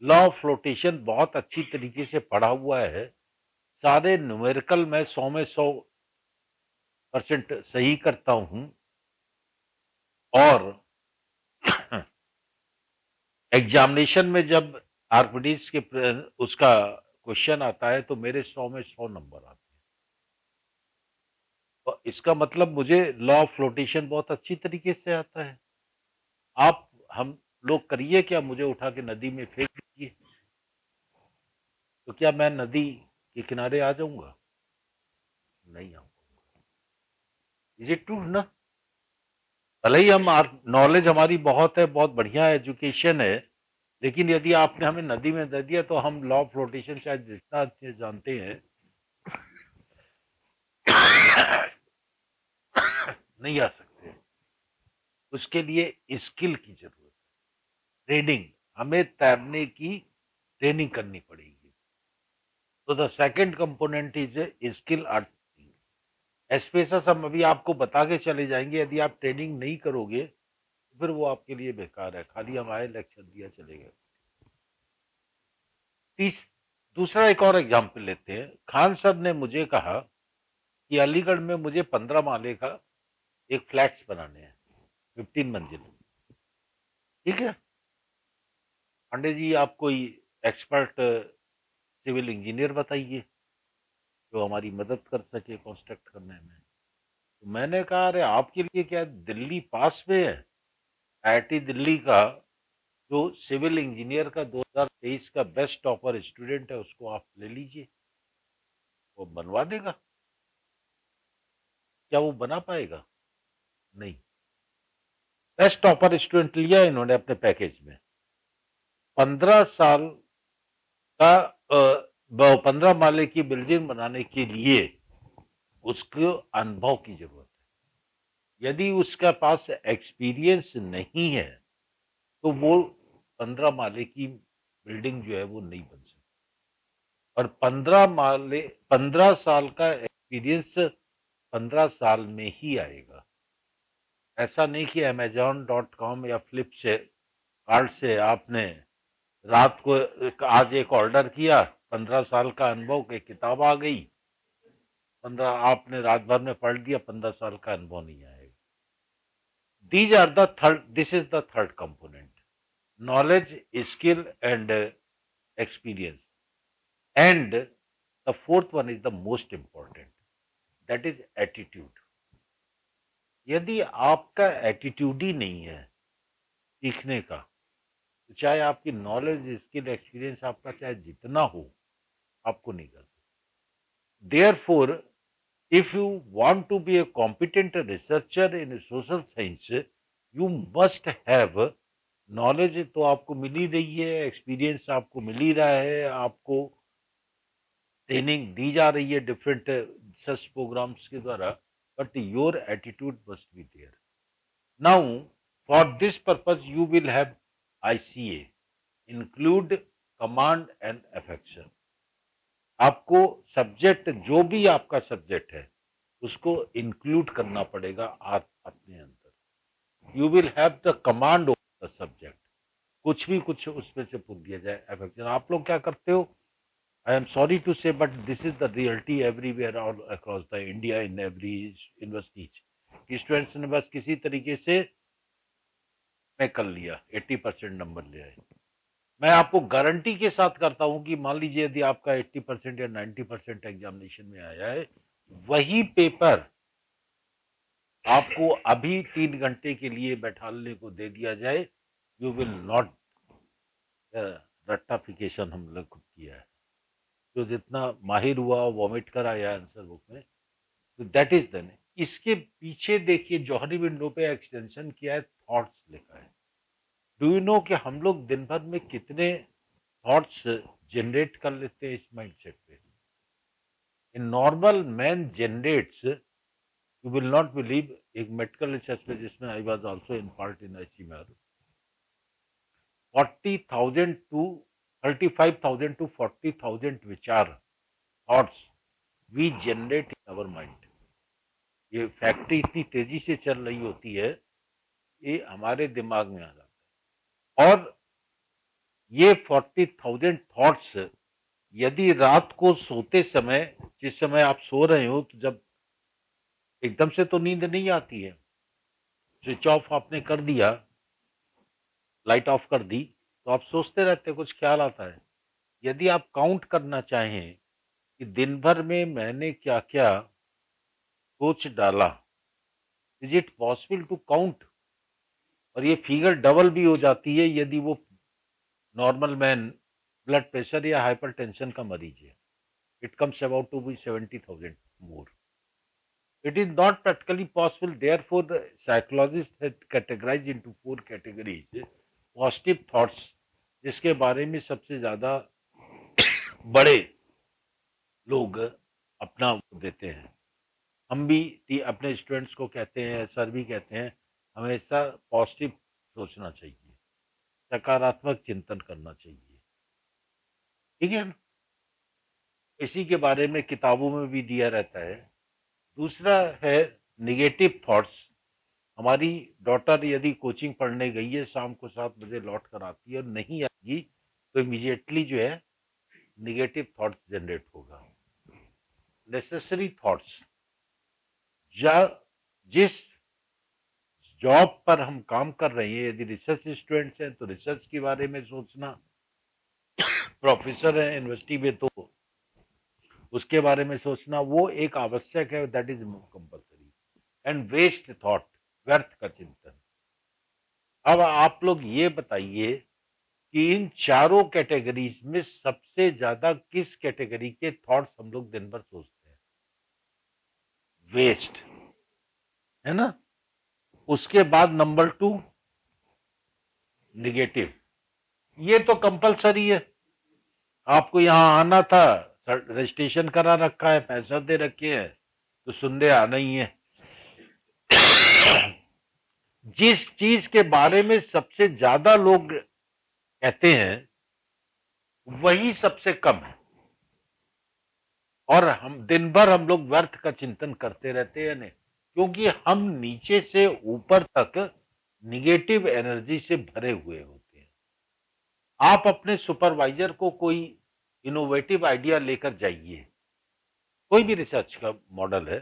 लॉ ऑफ फ्लोटेशन बहुत अच्छी तरीके से पढ़ा हुआ है, सारे न्यूमेरिकल में 100% सही करता हूं, और एग्जामिनेशन में जब आर्किमिडीज के उसका क्वेश्चन आता है तो मेरे 100 में 100 नंबर आते हैं। तो इसका मतलब मुझे लॉ ऑफ फ्लोटेशन बहुत अच्छी तरीके से आता है। आप हम लोग करिए क्या, मुझे उठा के नदी में फेंक दीजिए, तो क्या मैं नदी के किनारे आ जाऊंगा? नहीं आ पाऊंगा। इज इट ट्रू ना? भले ही हम नॉलेज हमारी बहुत है, बहुत बढ़िया एजुकेशन है, लेकिन यदि आपने हमें नदी में दे दिया तो हम लॉ ऑफ फ्लोटेशन शायद जितना अच्छे जानते हैं नहीं आ सकते। उसके लिए स्किल की जरूरत है, ट्रेनिंग। हमें तैरने की ट्रेनिंग करनी पड़ेगी। तो the second component is skill earning. एस्पेसस हम अभी आपको बता के चले जाएंगे, यदि आप ट्रेनिंग नहीं करोगे तो फिर वो आपके लिए बेकार है, खाली हम आए लेक्चर दिया चले गए। तीस दूसरा एक और एग्जाम्पल लेते हैं। खान साहब ने मुझे कहा कि अलीगढ़ में मुझे 15 माले का एक फ्लैट्स बनाने हैं, 15 मंजिल। ठीक है, पांडे जी आप कोई एक्सपर्ट सिविल इंजीनियर बताइए जो हमारी मदद कर सके कंस्ट्रक्ट करने में। तो मैंने कहा अरे आपके लिए क्या, दिल्ली पास में है, आईआईटी दिल्ली का जो सिविल इंजीनियर का 2023 का बेस्ट टॉपर स्टूडेंट है उसको आप ले लीजिए, वो बनवा देगा। क्या वो बना पाएगा? नहीं। बेस्ट टॉपर स्टूडेंट लिया इन्होंने अपने पैकेज में, 15 साल का 15 माले की बिल्डिंग बनाने के लिए उसको अनुभव की जरूरत है। यदि उसका पास एक्सपीरियंस नहीं है तो वो 15 माले की बिल्डिंग जो है वो नहीं बन सकती। और 15 साल का एक्सपीरियंस 15 साल में ही आएगा। ऐसा नहीं कि amazon.com या फ्लिप से कार्ड से आपने रात को आज एक ऑर्डर किया, 15 साल का अनुभव की किताब आ गई, 15 आपने रात भर में पढ़ दिया, 15 साल का अनुभव नहीं आएगा। This is the third component, knowledge, skill and experience. And the fourth one is the most important, that is attitude. यदि आपका एटीट्यूड ही नहीं है सीखने का, तो चाहे आपकी नॉलेज, स्किल, एक्सपीरियंस आपका चाहे जितना हो, आपको नहीं कर सकते। Therefore, if you want to be a competent researcher in social science, you must have knowledge तो आपको मिल ही रही है, एक्सपीरियंस आपको मिल ही रहा है, आपको ट्रेनिंग दी जा रही है डिफरेंट रिसर्च प्रोग्राम्स के द्वारा, but your attitude must be there. Now for this purpose you will have ICA, include command and affection. आपको सब्जेक्ट जो भी आपका सब्जेक्ट है उसको इंक्लूड करना पड़ेगा आप अपने अंदर। You will have the command over the subject. कुछ उसमें से पूछ दिया जाए अफेक्शन। आप लोग क्या करते हो, आई एम सॉरी टू से but this is the reality everywhere all across the India in every university. Students ने बस किसी तरीके से मैं कर लिया, 80% नंबर ले आए। मैं आपको गारंटी के साथ करता हूं कि मान लीजिए यदि आपका 80% या 90% एग्जामिनेशन में आया है, वही पेपर आपको अभी 3 घंटे के लिए बैठाने को दे दिया जाए, यू विल नॉट, रट्टाफिकेशन हम लोग खुद किया है, जो जितना माहिर हुआ वॉमिट कर आया आंसर बुक में, तो दैट इज देन। इसके पीछे देखिए जौहरी विंडो पे एक्सटेंशन किया है, थॉट्स लिखा है। डू यू नो कि हम लोग दिन भर में कितने थॉट्स जनरेट कर लेते हैं इस माइंडसेट पे? In normal man generates, you will not believe, एक मेडिकल रिसर्च पे जिसमें I was also in part in ICMR, 40,000 to 35,000 to 40,000 विचार, thoughts we generate in our mind. ये फैक्ट्री इतनी तेजी से चल रही होती है, ये हमारे दिमाग में आ जाता है। और ये 40,000 थॉट्स यदि रात को सोते समय, जिस समय आप सो रहे हो, तो जब एकदम से तो नींद नहीं आती है, स्विच ऑफ आपने कर दिया, लाइट ऑफ कर दी, तो आप सोचते रहते, कुछ ख्याल आता है। यदि आप काउंट करना चाहें कि दिन भर में मैंने क्या क्या सोच डाला, is it possible to count? और ये फिगर डबल भी हो जाती है यदि वो नॉर्मल मैन ब्लड प्रेशर या हाइपरटेंशन का मरीज है। It comes about to be 70,000 more. It is not practically possible. Therefore, the psychologists had categorized into four categories. Positive thoughts, जिसके बारे में सबसे ज्यादा बड़े लोग अपना देते हैं। हम भी अपने स्टूडेंट्स को कहते हैं, सर भी कहते हैं, हमेशा पॉजिटिव सोचना चाहिए, सकारात्मक चिंतन करना चाहिए। ठीक है ना? इसी के बारे में किताबों में भी दिया रहता है। दूसरा है निगेटिव थॉट्स। हमारी डॉटर यदि कोचिंग पढ़ने गई है, शाम को 7 बजे लौट कर आती है और नहीं आएगी, तो इमीडिएटली जो है निगेटिव थॉट्स जनरेट होगा। नेसेसरी थॉट्स, या जिस जॉब पर हम काम कर रहे हैं, यदि रिसर्च स्टूडेंट्स हैं तो रिसर्च के बारे में सोचना, प्रोफेसर है यूनिवर्सिटी में तो उसके बारे में सोचना, वो एक आवश्यक है, that is compulsory. And waste thought, व्यर्थ का चिंतन। अब आप लोग ये बताइए कि इन चारों कैटेगरीज में सबसे ज्यादा किस कैटेगरी के थॉट्स हम लोग दिन भर सोचते हैं? वेस्ट, है ना? उसके बाद नंबर 2 निगेटिव। ये तो कंपलसरी है, आपको यहां आना था, रजिस्ट्रेशन करा रखा है, पैसा दे रखे हैं, तो सुनने आना ही है। जिस चीज के बारे में सबसे ज्यादा लोग कहते हैं वही सबसे कम है, और हम दिन भर हम लोग व्यर्थ का चिंतन करते रहते हैं नहीं, क्योंकि हम नीचे से ऊपर तक निगेटिव एनर्जी से भरे हुए होते हैं। आप अपने सुपरवाइजर को कोई इनोवेटिव आइडिया लेकर जाइए, कोई भी रिसर्च का मॉडल है,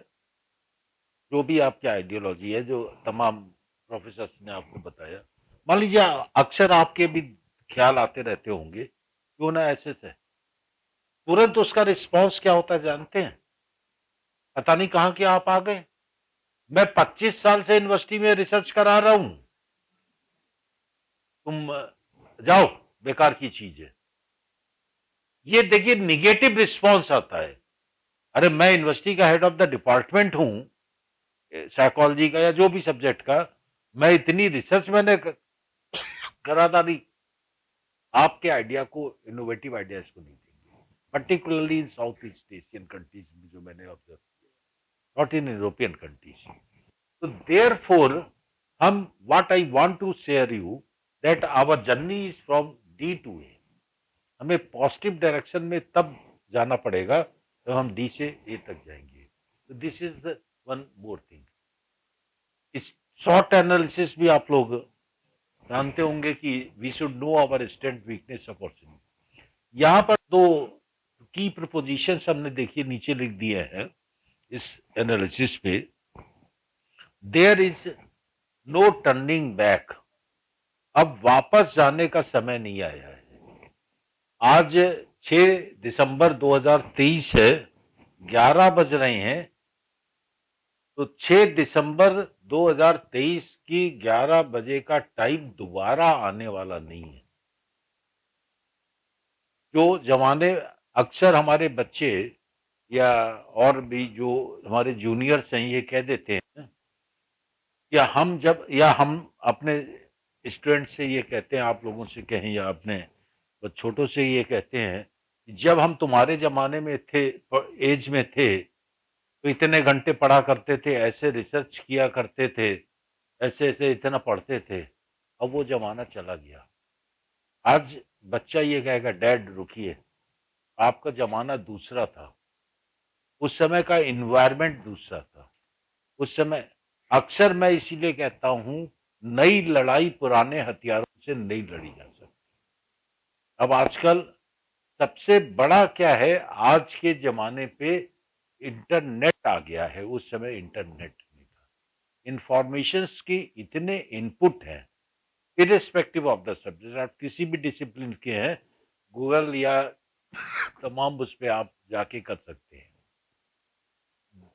जो भी आपकी आइडियोलॉजी है, जो तमाम प्रोफेसर ने आपको बताया, मान लीजिए अक्सर आपके भी ख्याल आते रहते होंगे, क्यों ना ऐसे से तुरंत उसका रिस्पॉन्स क्या होता है जानते हैं? पता नहीं कहां के आप आ गए, मैं 25 साल से यूनिवर्सिटी में रिसर्च करा रहा हूं, तुम जाओ, बेकार की चीज है। ये देखिए निगेटिव रिस्पॉन्स आता है। अरे मैं यूनिवर्सिटी का हेड ऑफ द डिपार्टमेंट हूं, साइकोलॉजी का या जो भी सब्जेक्ट का, मैं इतनी रिसर्च मैंने करा था, नहीं, आपके आइडिया को, इनोवेटिव आइडियाज को नहीं देंगे, particularly in South East Asian countries में जो मैंने ऑब्जर्व किया, नॉट इन यूरोपियन कंट्रीज। तो देयरफॉर हम, what I want to share you, that our journey is from D to A. हमें पॉजिटिव डायरेक्शन में तब जाना पड़ेगा तो हम डी से ए तक जाएंगे। तो this is one more thing. इस शॉर्ट एनालिसिस भी आप लोग जानते होंगे कि we should know our strength, weakness, opportunity. यहाँ पर दो की प्रपोजिशंस हमने देखिए नीचे लिख दिए हैं इस एनालिसिस पे। There is no turning back, अब वापस जाने का समय नहीं आया है। आज 6 दिसंबर 2023 है, 11 बज रहे हैं, तो 6 दिसंबर 2023 की 11 बजे का टाइम दोबारा आने वाला नहीं है। जो जमाने अक्सर हमारे बच्चे या और भी जो हमारे जूनियर्स हैं ये कह देते हैं, या हम जब, या हम अपने स्टूडेंट से ये कहते हैं, आप लोगों से कहें या अपने छोटों से ये कहते हैं, जब हम तुम्हारे जमाने में थे, एज में थे, तो इतने घंटे पढ़ा करते थे, ऐसे रिसर्च किया करते थे, ऐसे ऐसे इतना पढ़ते थे। अब वो जमाना चला गया। आज बच्चा ये कहेगा, डैड रुकिए, आपका जमाना दूसरा था, उस समय का इन्वायरमेंट दूसरा था। उस समय, अक्सर मैं इसीलिए कहता हूं, नई लड़ाई पुराने हथियारों से नहीं लड़ी जा सकती। अब आजकल सबसे बड़ा क्या है, आज के जमाने पे इंटरनेट आ गया है, उस समय इंटरनेट नहीं था। इंफॉर्मेशंस की इतने इनपुट हैं, इरिस्पेक्टिव ऑफ द सब्जेक्ट, आप किसी भी डिसिप्लिन के हैं, गूगल या तमाम उस पे आप जाके कर सकते हैं।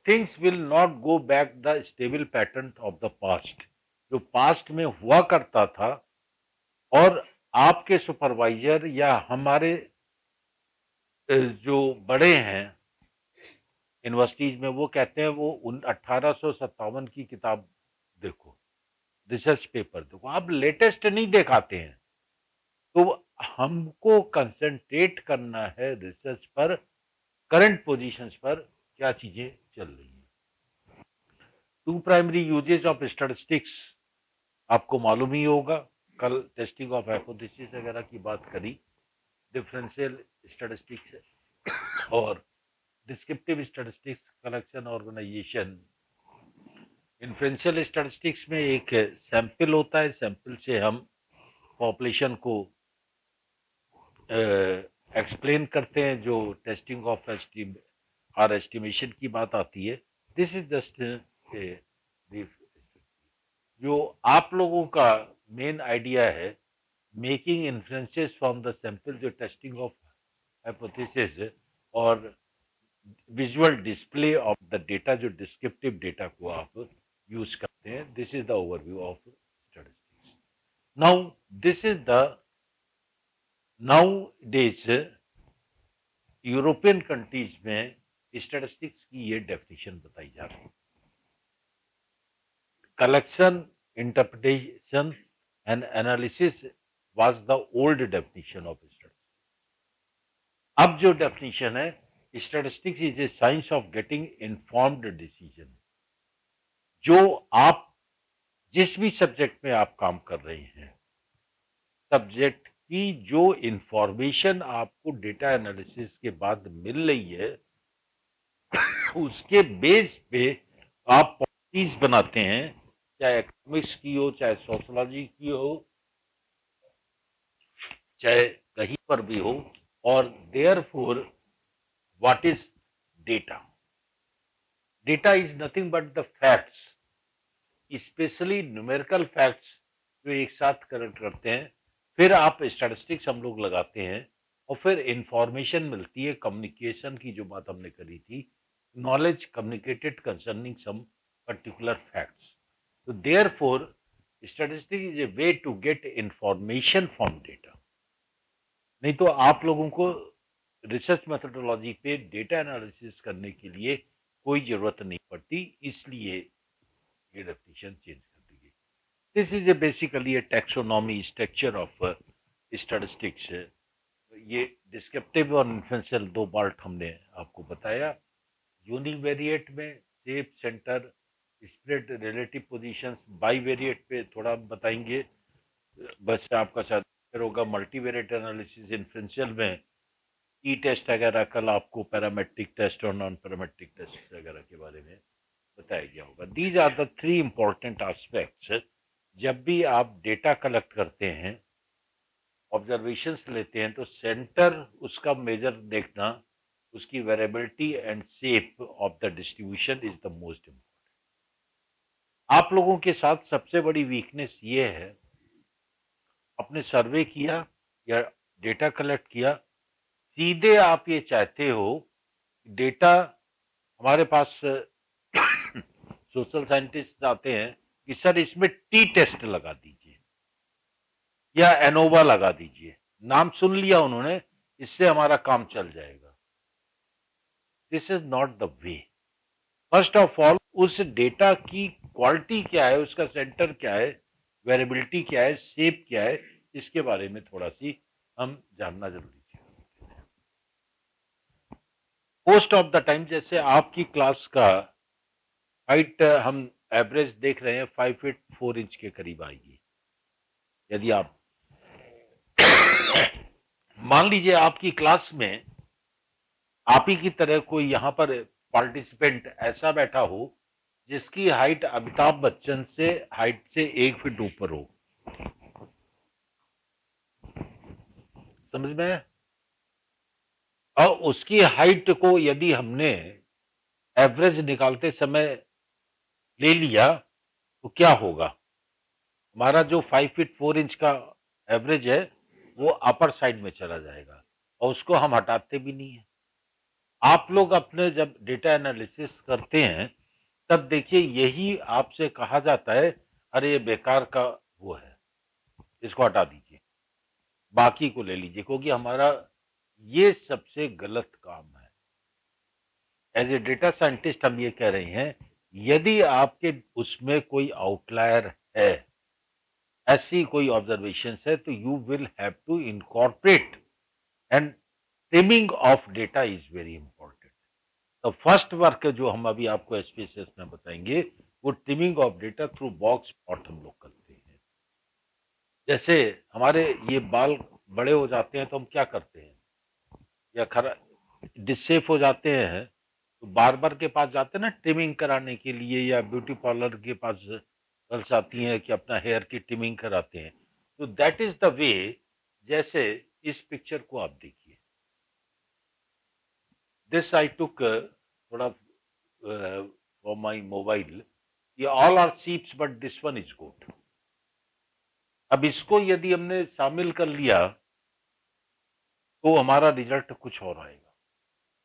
Things will not go back the stable pattern of the past. जो पास्ट में हुआ करता था और आपके सुपरवाइजर या हमारे जो बड़े हैं यूनिवर्सिटीज में, वो कहते हैं वो 1857 की किताब देखो, रिसर्च पेपर देखो, आप लेटेस्ट नहीं दिखाते हैं। तो हमको कंसंट्रेट करना है रिसर्च पर, करंट पोजीशंस पर क्या चीजें चल रही हैं। Two primary uses of statistics आपको मालूम ही होगा, कल टेस्टिंग ऑफ हाइपोथेसिस वगैरह की बात करी, डिफरेंशियल स्टैटिस्टिक्स और descriptive statistics, collection, organisation. Influential statistics में एक सैंपल होता है, सैंपल से हम पॉपुलेशन को एक्सप्लेन करते हैं। जो टेस्टिंग ऑफ और एस्टिमेशन की बात आती है, दिस इज जस्ट जो आप लोगों का मेन आइडिया है, making influences from the sample, जो टेस्टिंग ऑफ हाइपोथेसिस और visual display of the data, जो डिस्क्रिप्टिव डेटा को आप यूज करते हैं। This is the overview of statistics. Now this is the now days European countries में statistics की ये डेफिनेशन बताई जा रही है। Collection, interpretation and analysis was the old definition of statistics. अब जो डेफिनेशन है, statistics is a science of getting informed decision. जो आप जिस भी सब्जेक्ट में आप काम कर रहे हैं, सब्जेक्ट की जो इंफॉर्मेशन आपको डेटा एनालिसिस के बाद मिल रही है, उसके बेस पे आप पॉलिसीज बनाते हैं, चाहे इकोनॉमिक्स की हो, चाहे सोशोलॉजी की हो, चाहे कहीं पर भी हो। और therefore what is data? Data is nothing but the facts, specially numerical facts, जो एक साथ कलेक्ट करते हैं। फिर आप स्टैटिस्टिक्स हम लोग लगाते हैं और फिर इंफॉर्मेशन मिलती है, कम्युनिकेशन की जो बात हमने करी थी, knowledge communicated concerning some particular facts. So therefore, statistics is a way to get information from data. नहीं तो आप लोगों को रिसर्च मेथोडोलॉजी पे डेटा एनालिसिस करने के लिए कोई जरूरत नहीं पड़ती, इसलिए ये डेफिनेशन चेंज कर दी गई। This is a basically A taxonomy structure of statistics. ये डिस्क्रिप्टिव और इन्फ्लुएंशियल दो पार्ट हमने आपको बताया। यूनिवेरिएट में shape, centre, spread, relative positions, bivariate पे थोड़ा बताएंगे, बस आपका साथ फिर होगा मल्टीवेरिएट एनालिसिस। इन्फ्लुएंशियल में ई टेस्ट वगैरह, कल आपको पैरामेट्रिक टेस्ट और नॉन पैरामेट्रिक टेस्ट वगैरह के बारे में बताया गया होगा। These are the three important aspects. जब भी आप डेटा कलेक्ट करते हैं, ऑब्जर्वेशंस लेते हैं, तो सेंटर उसका मेजर देखना, उसकी variability and shape of the distribution is the most important. आप लोगों के साथ सबसे बड़ी वीकनेस ये है, आपने सर्वे किया या डेटा कलेक्ट किया, सीधे आप ये चाहते हो डेटा हमारे पास सोशल साइंटिस्ट आते हैं कि सर इसमें टी टेस्ट लगा दीजिए या एनोवा लगा दीजिए, नाम सुन लिया उन्होंने, इससे हमारा काम चल जाएगा। This is not the way. First of all उस डेटा की क्वालिटी क्या है, उसका सेंटर क्या है, वेरिएबिलिटी क्या है, शेप क्या है, इसके बारे में थोड़ा सी हम जानना जरूरी है। मोस्ट ऑफ द टाइम जैसे आपकी क्लास का हाइट हम एवरेज देख रहे हैं 5 फीट 4 इंच के करीब आएगी। यदि आप मान लीजिए आपकी क्लास में आप ही की तरह कोई यहाँ पर पार्टिसिपेंट ऐसा बैठा हो जिसकी हाइट अमिताभ बच्चन से हाइट से 1 फीट ऊपर हो, समझ में है? और उसकी हाइट को यदि हमने एवरेज निकालते समय ले लिया तो क्या होगा? हमारा जो 5 फीट 4 इंच का एवरेज है वो अपर साइड में चला जाएगा और उसको हम हटाते भी नहीं है। आप लोग अपने जब डेटा एनालिसिस करते हैं, तब देखिए यही आपसे कहा जाता है, अरे ये बेकार का वो है, इसको हटा दीजिए, बाकी को ले लीजिए, क्योंकि हमारा ये सबसे गलत काम है। एज ए डेटा साइंटिस्ट हम ये कह रहे हैं, यदि आपके उसमें कोई आउटलायर है, ऐसी कोई ऑब्जर्वेशन है, तो you will have to incorporate, and trimming of data is very important. तो फर्स्ट वर्क जो हम अभी आपको एसपीएसएस में बताएंगे, वो trimming of data through box plot हम लोग करते हैं। जैसे हमारे ये बाल बड़े हो जाते हैं तो हम क्या करते हैं, या खरा डिसेफ हो जाते हैं, तो बार्बर के पास जाते हैं ना ट्रिमिंग कराने के लिए, या ब्यूटी पार्लर के पास गर्ल्स आती हैं कि अपना हेयर की ट्रिमिंग कराते हैं। तो दैट इज द वे। जैसे इस पिक्चर को आप देखिए, दिस आई टुक थोड़ा फ्रॉम माय मोबाइल, ये all are sheeps but this one is good. अब इसको यदि हमने शामिल कर लिया तो हमारा रिजल्ट कुछ और आएगा।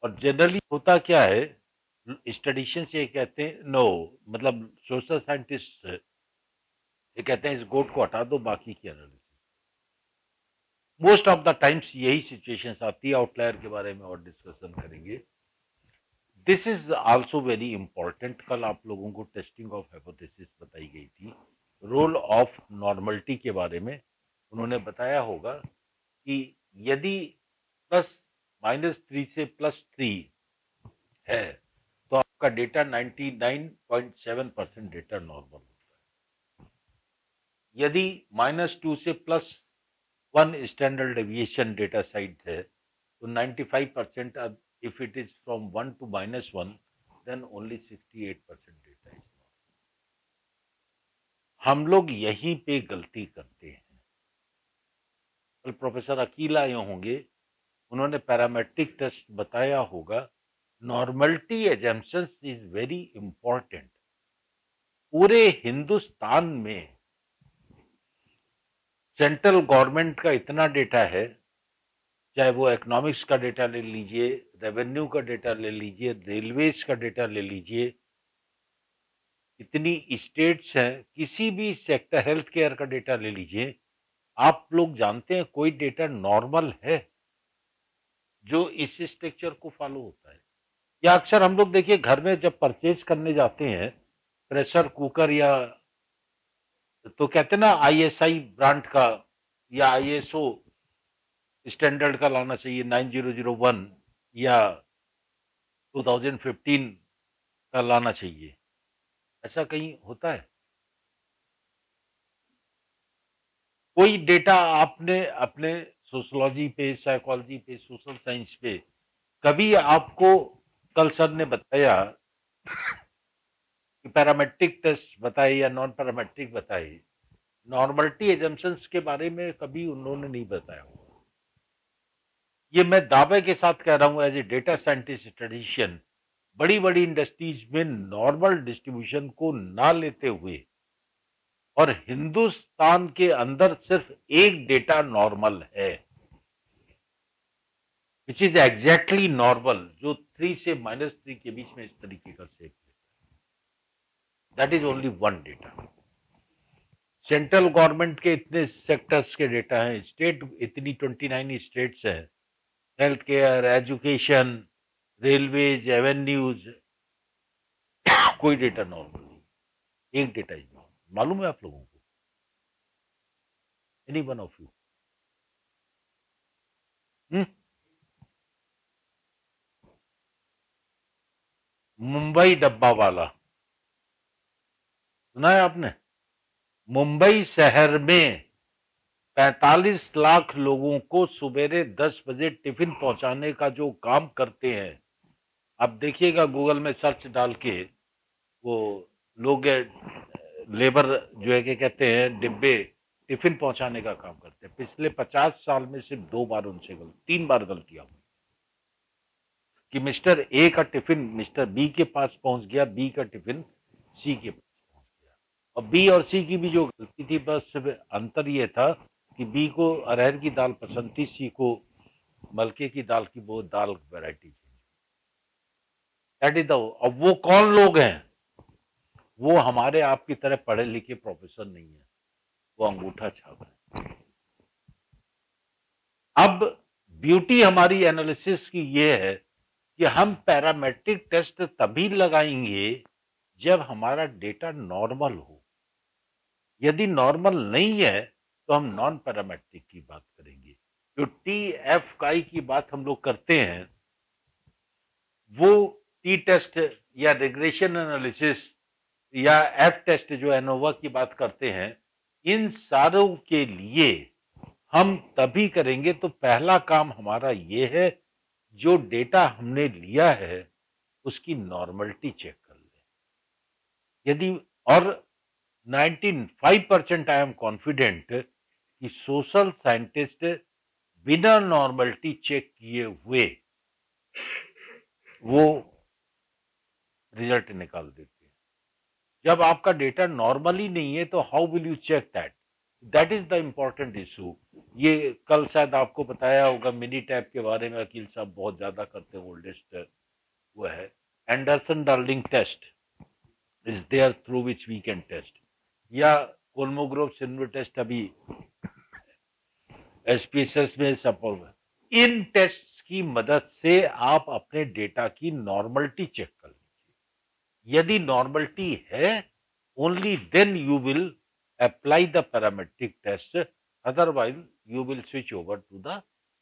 और जनरली होता क्या है, स्टडीशियंस ये कहते हैं, नो, मतलब सोशल साइंटिस्ट ये कहते हैं इस गोट को हटा दो, बाकी की analysis. Most of the times यही सिचुएशंस आती है। आउटलायर के बारे में और डिस्कशन करेंगे। This is also very important. कल आप लोगों को टेस्टिंग ऑफ हाइपोथेसिस बताई गई थी, रोल ऑफ नॉर्मलिटी के बारे में उन्होंने बताया होगा कि यदि प्लस -3 से +3 है तो आपका डेटा 99.7% डेटा नॉर्मल होता है। यदि -2 से +1 स्टैंडर्ड डेविएशन डेटा साइड है तो 95%, if it is from 1 to -1, then only 68% data is normal. हम लोग यहीं पे गलती करते हैं। कल प्रोफेसर अकील आए होंगे, उन्होंने पैरामेट्रिक टेस्ट बताया होगा। Normality assumptions is very important. पूरे हिंदुस्तान में सेंट्रल गवर्नमेंट का इतना डेटा है, चाहे वो इकोनॉमिक्स का डेटा ले लीजिए, रेवेन्यू का डेटा ले लीजिए, रेलवेज का डेटा ले लीजिए, इतनी स्टेट्स हैं, किसी भी सेक्टर, हेल्थ केयर का डेटा ले लीजिए, आप लोग जानते हैं कोई डेटा नॉर्मल है जो इस स्ट्रक्चर को फॉलो होता है? या अक्सर हम लोग देखिए घर में जब परचेज करने जाते हैं, प्रेशर कुकर या, तो कहते हैं ना आईएसआई ब्रांड का या आईएसओ स्टैंडर्ड का लाना चाहिए, 9001 या 2015 का लाना चाहिए। ऐसा कहीं होता है? कोई डेटा आपने अपने सोशियोलॉजी पे, साइकोलॉजी पे, सोशल साइंस पे कभी आपको, कल सर ने बताया कि पैरामेट्रिक टेस्ट बताए या नॉन पैरामेट्रिक बताए, नॉर्मलिटी एजम्पशंस के बारे में कभी उन्होंने नहीं बताया होगा। ये मैं दावे के साथ कह रहा हूं एज ए डेटा साइंटिस्ट स्टडीशियन। बड़ी बड़ी इंडस्ट्रीज में नॉर्मल डिस्ट्रीब्यूशन को ना लेते हुए, और हिंदुस्तान के अंदर सिर्फ एक डेटा नॉर्मल है, विच इज एग्जैक्टली नॉर्मल, जो 3 से -3 के बीच में इस तरीके का शेप लेता है। That is only one data. Central government के इतने सेक्टर्स के डेटा हैं, स्टेट इतनी 29 स्टेट्स हैं, health care, education, railways, avenues, कोई डेटा नॉर्मल नहीं, एक डेटा इज नॉर्मल। मालूम है आप लोगों को? Any one of you? Mumbai डब्बा वाला सुना है आपने? मुंबई शहर में 45 लाख लोगों को सुबेरे 10 बजे टिफिन पहुंचाने का जो काम करते हैं, आप देखिएगा गूगल में सर्च डाल के, वो लोग लेबर जो है क्या कहते हैं, डिब्बे टिफिन पहुंचाने का काम करते हैं। पिछले 50 साल में सिर्फ 2 बार उनसे गलती, 3 बार गलतियां हुई कि मिस्टर ए का टिफिन मिस्टर बी के पास पहुंच गया, बी का टिफिन सी के पास पहुंच गया। और बी और सी की भी जो गलती थी, बस सिर्फ अंतर ये था कि बी को अरहर की दाल पसंद थी, सी को मलके की दाल की वो दाल वैरायटी थी। दैट इज द, अब वो कौन लोग हैं वो हमारे आपकी तरह पढ़े लिखे प्रोफेसर नहीं है, वो अंगूठा छाप है। अब ब्यूटी हमारी एनालिसिस की ये है कि हम पैरामेट्रिक टेस्ट तभी लगाएंगे जब हमारा डेटा नॉर्मल हो। यदि नॉर्मल नहीं है तो हम नॉन पैरामेट्रिक की बात करेंगे। जो टी एफ काई की बात हम लोग करते हैं, वो टी टेस्ट या रिग्रेशन एनालिसिस या एफ टेस्ट जो एनोवा की बात करते हैं, इन सारों के लिए हम तभी करेंगे तो पहला काम हमारा ये है, जो डेटा हमने लिया है उसकी नॉर्मलिटी चेक कर लें। यदि और 95% आई एम कॉन्फिडेंट कि सोशल साइंटिस्ट बिना नॉर्मलिटी चेक किए हुए वो रिजल्ट निकाल देते हैं। जब आपका डेटा नॉर्मल ही नहीं है तो how will you check that? That is the important issue. ये कल शायद आपको बताया होगा मिनी टैब के बारे में, अकील साहब बहुत ज्यादा करते हैं, ओल्डेस्ट वो है Anderson Darling test is there through which we can test, या कोलमोग्रोव सिंड्रोम टेस्ट अभी एसपीएसएस में सपोर्ट। इन टेस्ट की मदद से आप अपने डेटा की नॉर्मलिटी चेक कर लीजिए। यदि नॉर्मलिटी है, only then you will apply the parametric test, otherwise you will switch over to the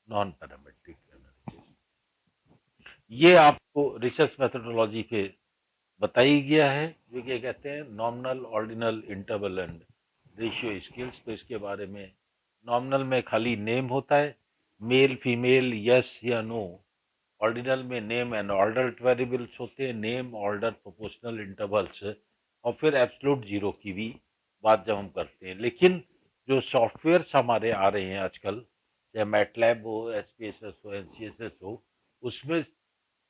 non parametric analysis. ये आपको रिसर्च मेथोडोलॉजी पे बताई गया है, जो क्या कहते हैं nominal, ordinal, interval and ratio scales. तो इसके बारे में नॉमिनल में खाली नेम होता है, मेल फीमेल यस या नो। ऑर्डिनल में नेम एंड ऑर्डर वेरिएबल्स होते हैं, नेम ऑर्डर प्रोपोर्शनल इंटरवल्स, और फिर एब्सोल्यूट जीरो की भी बात जब हम करते हैं। लेकिन जो सॉफ्टवेयर्स हमारे आ रहे हैं आजकल, चाहे मैटलैब हो, एसपीएसएस हो, एनसीएसएस हो, उसमें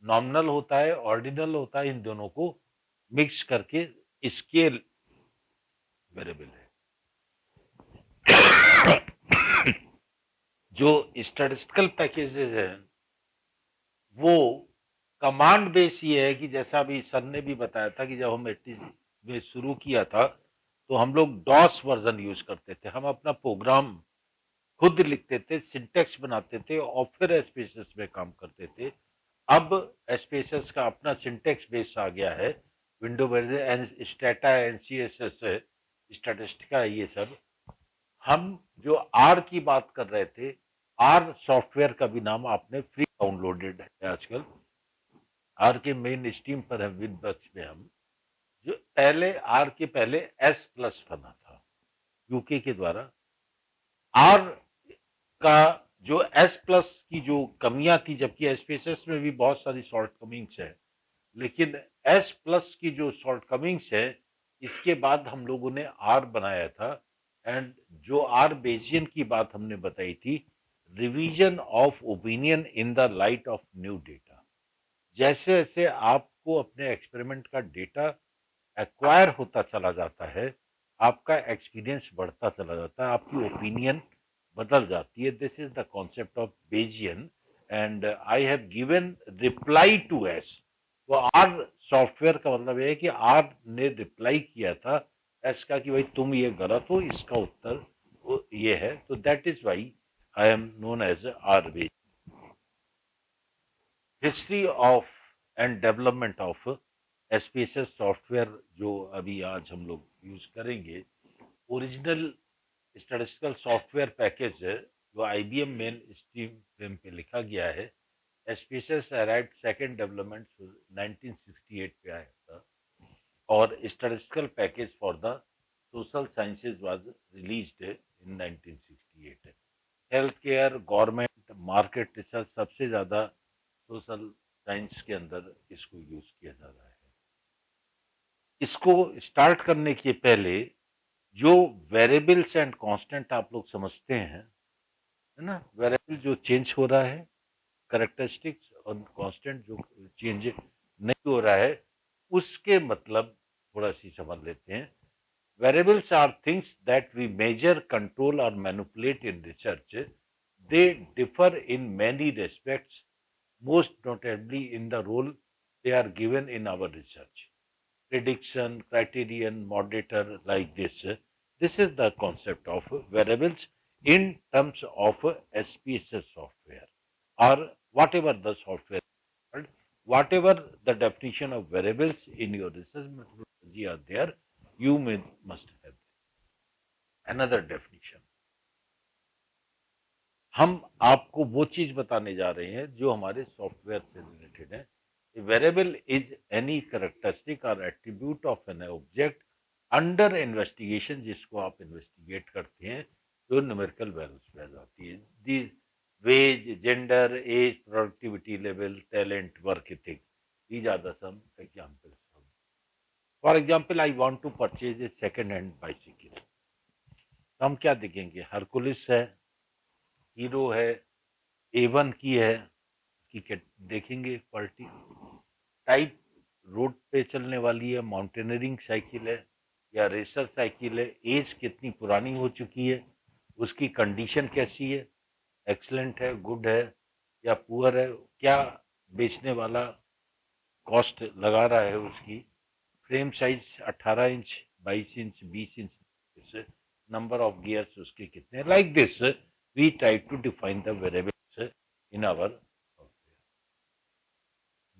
नॉमिनल होता है, ऑर्डिनल होता है, इन दोनों को मिक्स करके स्केल वेरिएबल है। जो स्टैटिस्टिकल पैकेजेस हैं, वो कमांड बेस ये है कि जैसा अभी सर ने भी बताया था कि जब हम 80 में शुरू किया था तो हम लोग डॉस वर्जन यूज करते थे। हम अपना प्रोग्राम खुद लिखते थे, सिंटेक्स बनाते थे और फिर एसपीएसएस में काम करते थे। अब एसपीएसएस का अपना सिंटेक्स बेस आ गया है, विंडो वर्जन स्टेटा, एनसीएसएस, स्टैटिस्टिका, ये सब। हम जो आर की बात कर रहे थे, आर सॉफ्टवेयर का भी नाम आपने फ्री डाउनलोडेड है आजकल। आर के मेन स्ट्रीम पर है विनबक्स में हम, जो पहले आर के पहले एस प्लस बना था यूके के द्वारा। आर का जो एस प्लस की जो कमियां थी, जबकि एसपीएसएस में भी बहुत सारी शॉर्ट कमिंग्स है, लेकिन एस प्लस की जो शॉर्ट कमिंग्स है, इसके बाद हम लोगों ने आर बनाया था। एंड जो आर बेजियन की बात हमने बताई थी, revision of opinion in the light of new data. जैसे जैसे आपको अपने एक्सपेरिमेंट का डेटा एक्वायर होता चला जाता है, आपका एक्सपीरियंस बढ़ता चला जाता है, आपकी ओपिनियन बदल जाती है। This is the concept of Bayesian, and I have given reply to S. तो आर सॉफ्टवेयर का मतलब ये है कि आर ने रिप्लाई किया था एस का कि भाई तुम ये गलत हो, इसका उत्तर ये है। तो that is why I am known as R Bayes. History of and development of SPSS software जो अभी आज हम लोग यूज करेंगे, ओरिजिनल स्टैटिस्टिकल सॉफ्टवेयर पैकेज है जो आईबीएम मेन स्ट्रीम फ्रेम पे लिखा गया है। एसपीएसएस अराइव्ड सेकेंड डेवलपमेंट 1968 पे आया था, और statistical package for the social sciences was released in 1968। Health care, government, market research, सबसे ज्यादा सोशल साइंस के अंदर इसको यूज किया जा रहा है। इसको स्टार्ट करने के पहले जो वेरिएबल्स एंड कांस्टेंट आप लोग समझते हैं, है ना, वेरिएबल जो चेंज हो रहा है, करेक्टरिस्टिक्स, और कांस्टेंट जो चेंज नहीं हो रहा है, उसके मतलब थोड़ा सी समझ लेते हैं। Variables are things that we measure, control और manipulate in research. They differ in many respects, most notably in the role they are given in our research. prediction, criterion, moderator, like this. This is the concept of variables in terms of SPSS software or whatever the software is called, whatever the definition of variables in your research methodology are there, you must have another definition. हम आपको वो चीज बताने जा रहे हैं जो हमारे सॉफ्टवेयर से रिलेटेड है. वेरिएबल इज एनी कैरेक्टरिस्टिक और attribute of an object under investigation, जिसको आप इन्वेस्टिगेट करते हैं, जो न्यूमेरिकल वैल्यूज पे जाती है. The wage, gender, age, productivity level, talent, work ethic, these are the some examples. For example, I want to purchase a second hand bicycle. तो हम क्या देखेंगे? हरकुलिस है, हीरो है, A1 की है, की देखेंगे क्वालिटी. टाइप रोड पे चलने वाली है, माउंटेनियरिंग साइकिल है या रेसर साइकिल है, एज कितनी पुरानी हो चुकी है, उसकी कंडीशन कैसी है, एक्सलेंट है, गुड है या पुअर है, क्या बेचने वाला कॉस्ट लगा रहा है उसकी, frame size 18 inch, 22 inch, 20 inch, number of gears उसके कितने, like this we try to define the variables in our software.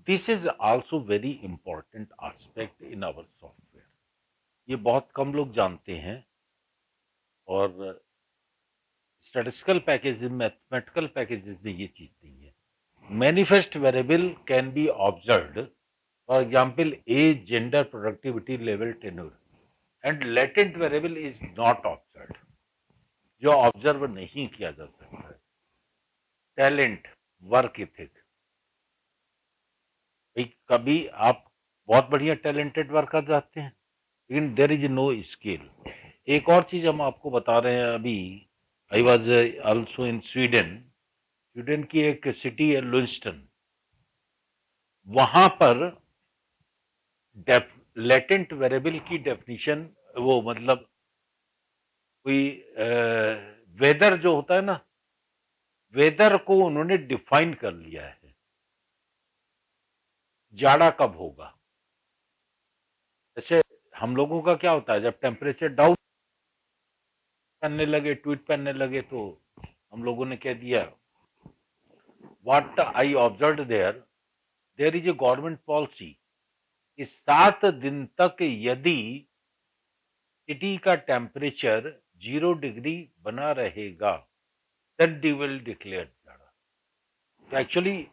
This is also very important aspect in our software. ये बहुत कम लोग जानते हैं और स्टैटिस्टिकल पैकेज, मैथमेटिकल पैकेजेस में ये चीज नहीं है. Manifest variable can be observed, for example age, gender, productivity level, tenure, and latent variable is not observed, जो ऑब्जर्व नहीं किया जा सकता है. टैलेंट, वर्क इथिक, कभी आप बहुत बढ़िया टैलेंटेड वर्कर जाते हैं, लेकिन देर इज नो स्किल. एक और चीज हम आपको बता रहे हैं अभी. I was also in Sweden. Sweden की एक सिटी है लुंस्टन. वहां पर लेटेंट वेरिएबल की डेफिनेशन, वो मतलब कोई वेदर जो होता है ना, वेदर को उन्होंने डिफाइन कर लिया है. जाड़ा कब होगा, जैसे हम लोगों का क्या होता है, जब टेम्परेचर डाउन करने लगे, ट्वीट पहनने लगे, तो हम लोगों ने कह दिया, what I observe there is a government policy कि 7 दिन तक यदि सिटी का टेम्परेचर 0 डिग्री बना रहेगा, देन डी विल डिक्लेयर जाड़ा. तो एक्चुअली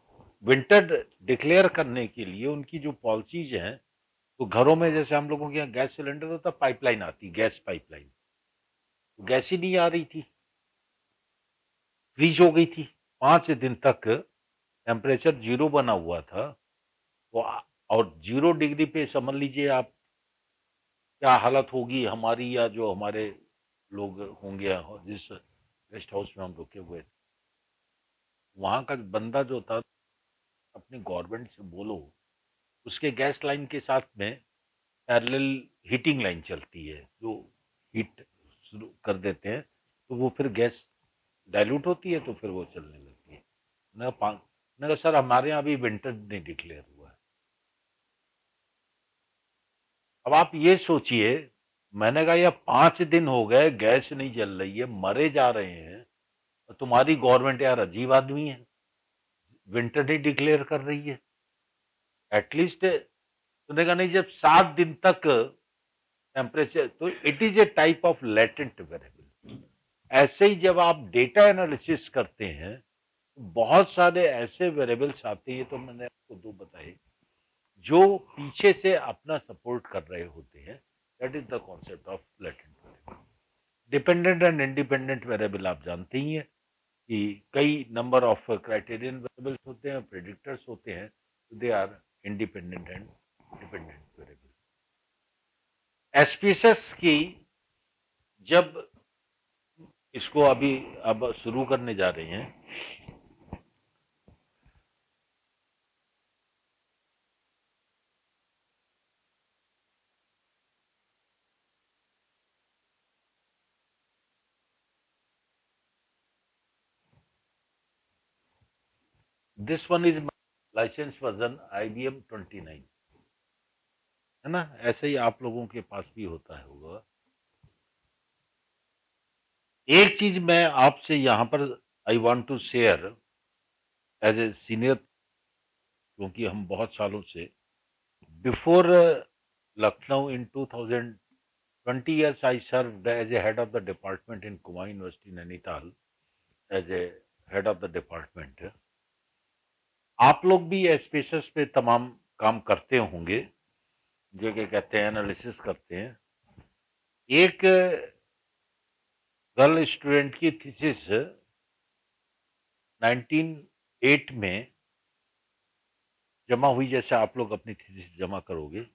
विंटर डिक्लेयर करने के लिए उनकी जो पॉलिसीज हैं, तो घरों में जैसे हम लोगों के यहाँ गैस सिलेंडर होता, पाइपलाइन आती, गैस पाइपलाइन, तो गैस ही नहीं आ रही थी, फ्रीज हो गई थी. 5 दिन तक टेम्परेचर 0 बना हुआ था. तो और 0 डिग्री पे समझ लीजिए आप क्या हालत होगी हमारी, या जो हमारे लोग होंगे जिस गेस्ट हाउस में हम रुके हुए थे, वहां का बंदा जो था, अपने गवर्नमेंट से बोलो, उसके गैस लाइन के साथ में पैरेलल हीटिंग लाइन चलती है, जो हीट शुरू कर देते हैं, तो वो फिर गैस डाइल्यूट होती है, तो फिर वो चलने लगती है. मैंने कहा सर हमारे यहाँ अभी विंटर नहीं डिक्लेयर हुआ है. अब आप ये सोचिए, मैंने कहा यार 5 दिन हो गए, गैस नहीं जल रही है, मरे जा रहे हैं, और तुम्हारी गवर्नमेंट यार अजीब आदमी है, विंटर नहीं डिक्लेयर कर रही है. एटलीस्ट तूने कहा नहीं, जब 7 दिन तक टेम्परेचर, तो it is A type of latent variable. ऐसे ही जब आप डेटा एनालिसिस करते हैं, तो बहुत सारे ऐसे वेरिएबल्स आते हैं, तो मैंने आपको 2 बताए, जो पीछे से अपना सपोर्ट कर रहे होते हैं. That is the concept of latent variable. Dependent and independent variable आप जानते ही हैं कि कई नंबर ऑफ क्राइटेरियन वेरिएबल्स होते हैं, प्रेडिक्टर्स होते हैं, they are independent and dependent variable. SPSS की जब इसको अभी अब शुरू करने जा रहे हैं, this one is my license version IBM 29. है ना? ऐसे ही आप लोगों के पास भी होता है होगा। एक चीज़ मैं आपसे यहाँ पर I want to share as a senior, क्योंकि हम बहुत सालों से before Lucknow in 20 years I served as a head of the department in Kumaun University, Nainital, as a head of the department. आप लोग भी एस्पेशस पे तमाम काम करते होंगे, जो कि कहते हैं एनालिसिस करते हैं। एक गर्ल स्टूडेंट की थीसिस 1908 में जमा हुई, जैसे आप लोग अपनी थीसिस जमा करोगे,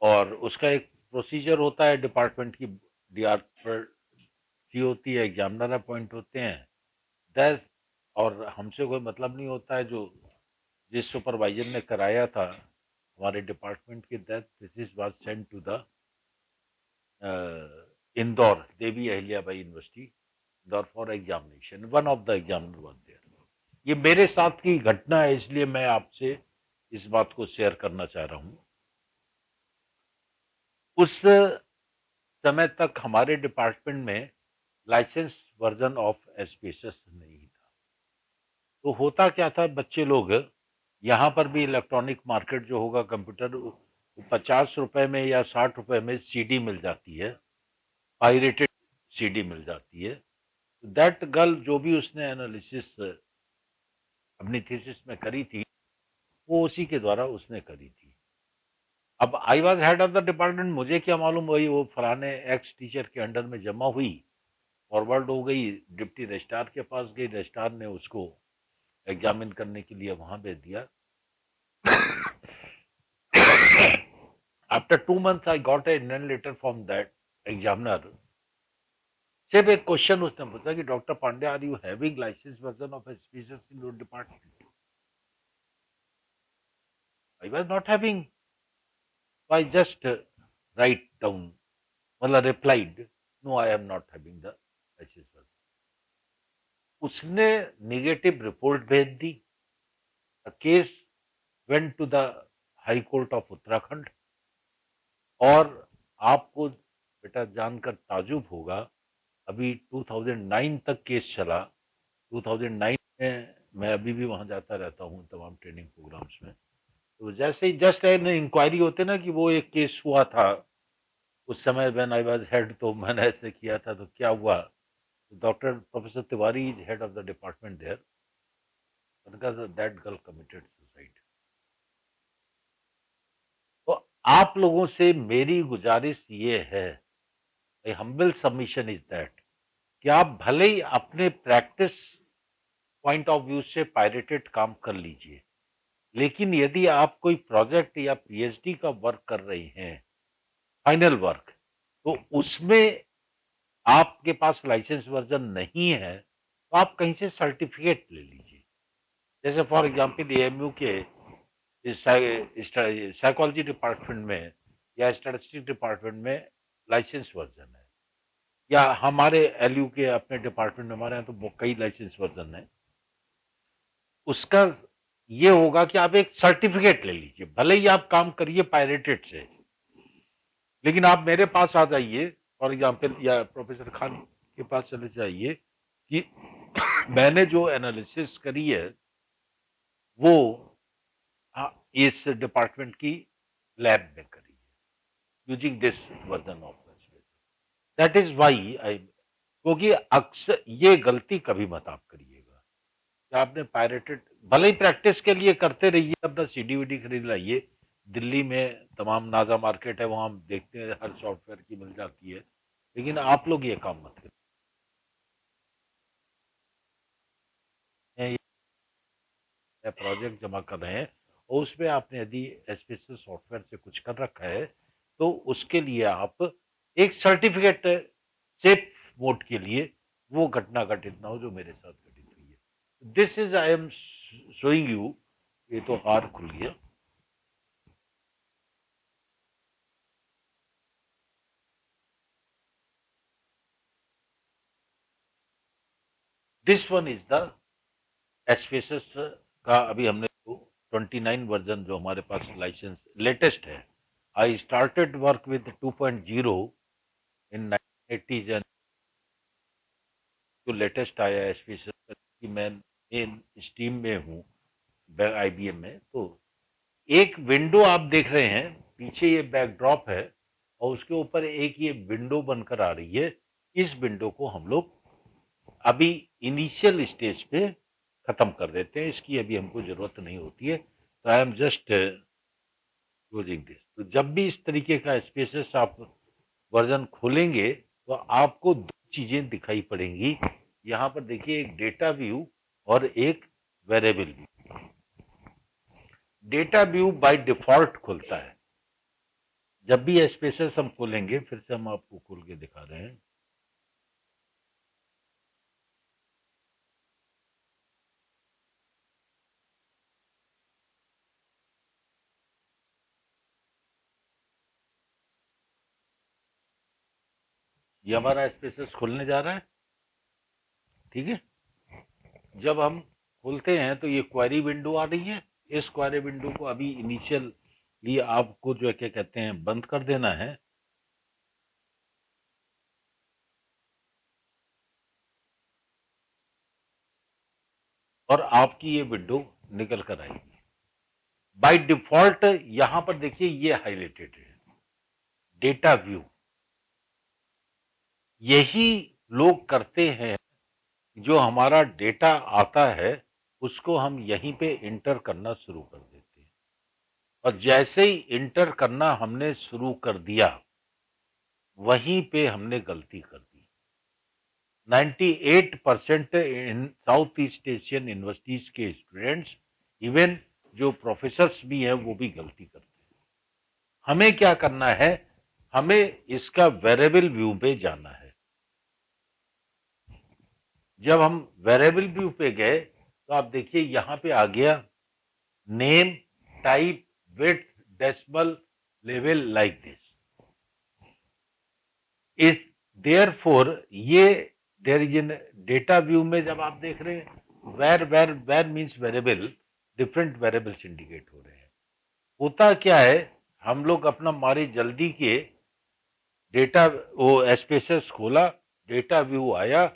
और उसका एक प्रोसीजर होता है डिपार्टमेंट की, डीआर पर सी होती है, एग्जामिनर अपॉइंट होते हैं, 10, और हमसे कोई मतलब नहीं होता है। जो जिस सुपरवाइजर ने कराया था हमारे डिपार्टमेंट की, that this was sent to the Indore, Devi Ahilyabai university Indore, for examination. One of the examiner was there. ये मेरे साथ की घटना है, इसलिए मैं आपसे इस बात को शेयर करना चाह रहा हूं। उस समय तक हमारे डिपार्टमेंट में लाइसेंस वर्जन ऑफ एस्पेसस नहीं था। तो होता क्या था, बच्चे लोग यहाँ पर भी इलेक्ट्रॉनिक मार्केट जो होगा, कंप्यूटर 50 रुपए में या 60 रुपए में सीडी मिल जाती है, पायरेटेड सीडी मिल जाती है। दैट गर्ल, जो भी उसने एनालिसिस अपनी थीसिस में करी थी, वो उसी के द्वारा उसने करी थी। अब I was head of the department, मुझे क्या मालूम, वही वो फलाने एक्स टीचर के अंडर में जमा हुई, फॉरवर्ड हो गई, डिप्टी रजिस्ट्रार के पास गई, रजिस्ट्रार ने उसको एग्जामिन करने के लिए वहां भेज दिया। After 2 months, I got a email letter from that examiner. सिर्फ एक क्वेश्चन उसने पूछा कि doctor Pandey, are you having licence version of species in your department? I was not having. I just write down, मतलब replied, no I am not having the licence version. उसने negative report भेज दी। Case went to the high court of Uttarakhand. और आपको बेटा जानकर ताजुब होगा, अभी 2009 तक केस चला। 2009 में मैं अभी भी वहां जाता रहता हूँ तमाम ट्रेनिंग प्रोग्राम्स में। तो जैसे ही जस्ट एन इंक्वायरी होते ना कि वो एक केस हुआ था उस समय, व्हेन आई वाज हेड, तो मैंने ऐसे किया था, तो क्या हुआ, doctor professor Tiwari is head of the department there, that girl committed suicide. तो आप लोगों से मेरी गुजारिश ये है, हम्बल सबमिशन इज दैट, कि आप भले ही अपने प्रैक्टिस पॉइंट ऑफ व्यू से पायरेटेड काम कर लीजिए, लेकिन यदि आप कोई प्रोजेक्ट या पीएचडी का वर्क कर रहे हैं, फाइनल वर्क, तो उसमें आपके पास लाइसेंस वर्जन नहीं है, तो आप कहीं से सर्टिफिकेट ले लीजिए। जैसे फॉर एग्जांपल एएमयू के साइकोलॉजी डिपार्टमेंट में या स्टैटिस्टिक्स डिपार्टमेंट में लाइसेंस वर्जन है, या हमारे एलयू के अपने डिपार्टमेंट में, हमारे यहाँ तो कई लाइसेंस वर्जन है। उसका ये होगा कि आप एक सर्टिफिकेट ले लीजिए, भले ही आप काम करिए पायरेटेड से, लेकिन आप मेरे पास आ जाइए फॉर एग्जांपल, या प्रोफेसर खान के पास चले जाइए कि मैंने जो एनालिसिस करी है वो इस डिपार्टमेंट की लैब में करी है using this version of that is why I, क्योंकि अक्सर ये गलती कभी मत आप करिएगा कि आपने पायरेटेड, भले ही प्रैक्टिस के लिए करते रहिए, अपना सीडी वीडी खरीद लाइए, दिल्ली में तमाम नाजा मार्केट है, वहां हम देखते हैं हर सॉफ्टवेयर की मिल जाती है, लेकिन आप लोग ये काम मत करिए। प्रोजेक्ट जमा कर रहे हैं और उसमें आपने यदि एसपीएस सॉफ्टवेयर से कुछ कर रखा है, तो उसके लिए आप एक सर्टिफिकेट, सेफ मोड के लिए, वो घटना घटित ना हो जो मेरे साथ घटित हुई है। This is I am showing you. ये तो हार खुल गया। This one is the SPS का, अभी हमने 29 वर्जन जो हमारे पास लाइसेंस लेटेस्ट है, I started work with 2.0 in 1980s and जो लेटेस्ट आया है स्पेशल कि मैं इन स्टीम में हूँ IBM में, तो एक विंडो आप देख रहे हैं, पीछे ये बैकड्रॉप है और उसके ऊपर एक ये विंडो बनकर आ रही है। इस विंडो को हम लोग अभी इनिशियल स्टेज पे खत्म कर देते हैं, इसकी अभी हमको जरूरत नहीं होती है। तो आई एम जस्ट क्लोजिंग दिस। तो जब भी इस तरीके का स्पेसेस आप वर्जन खोलेंगे तो आपको दो चीजें दिखाई पड़ेंगी। यहाँ पर देखिए एक डेटा व्यू और एक variable view. Data view by default खुलता है। जब भी स्पेसेस हम खोलेंगे, फिर से हम आपको खोल के दिखा रहे हैं। ये हमारा स्पेसेस खुलने जा रहा है, ठीक है। जब हम खोलते हैं तो ये क्वेरी विंडो आ रही है। इस क्वेरी विंडो को अभी इनिशियली आपको जो है क्या कहते हैं बंद कर देना है। और आपकी ये विंडो निकल कर आएगी। बाय डिफॉल्ट यहां पर देखिए ये हाईलाइटेड है, डेटा व्यू। यही लोग करते हैं, जो हमारा डेटा आता है उसको हम यहीं पे इंटर करना शुरू कर देते हैं। और जैसे ही इंटर करना हमने शुरू कर दिया, वहीं पे हमने गलती कर दी। 98% इन साउथ ईस्ट एशियन यूनिवर्सिटीज के स्टूडेंट्स, इवन जो प्रोफेसर्स भी हैं, वो भी गलती करते हैं। हमें क्या करना है, हमें इसका वेरिएबल व्यू पे जाना है। जब हम वेरिएबल व्यू पे गए तो आप देखिए यहां पे आ गया name type width decimal level like this is therefore. ये there is in data view में जब आप देख रहे हैं where means variable, different variables indicate हो रहे हैं। होता क्या है, हम लोग अपना मारे जल्दी के डेटा वो स्पेसेस खोला, डेटा व्यू आया,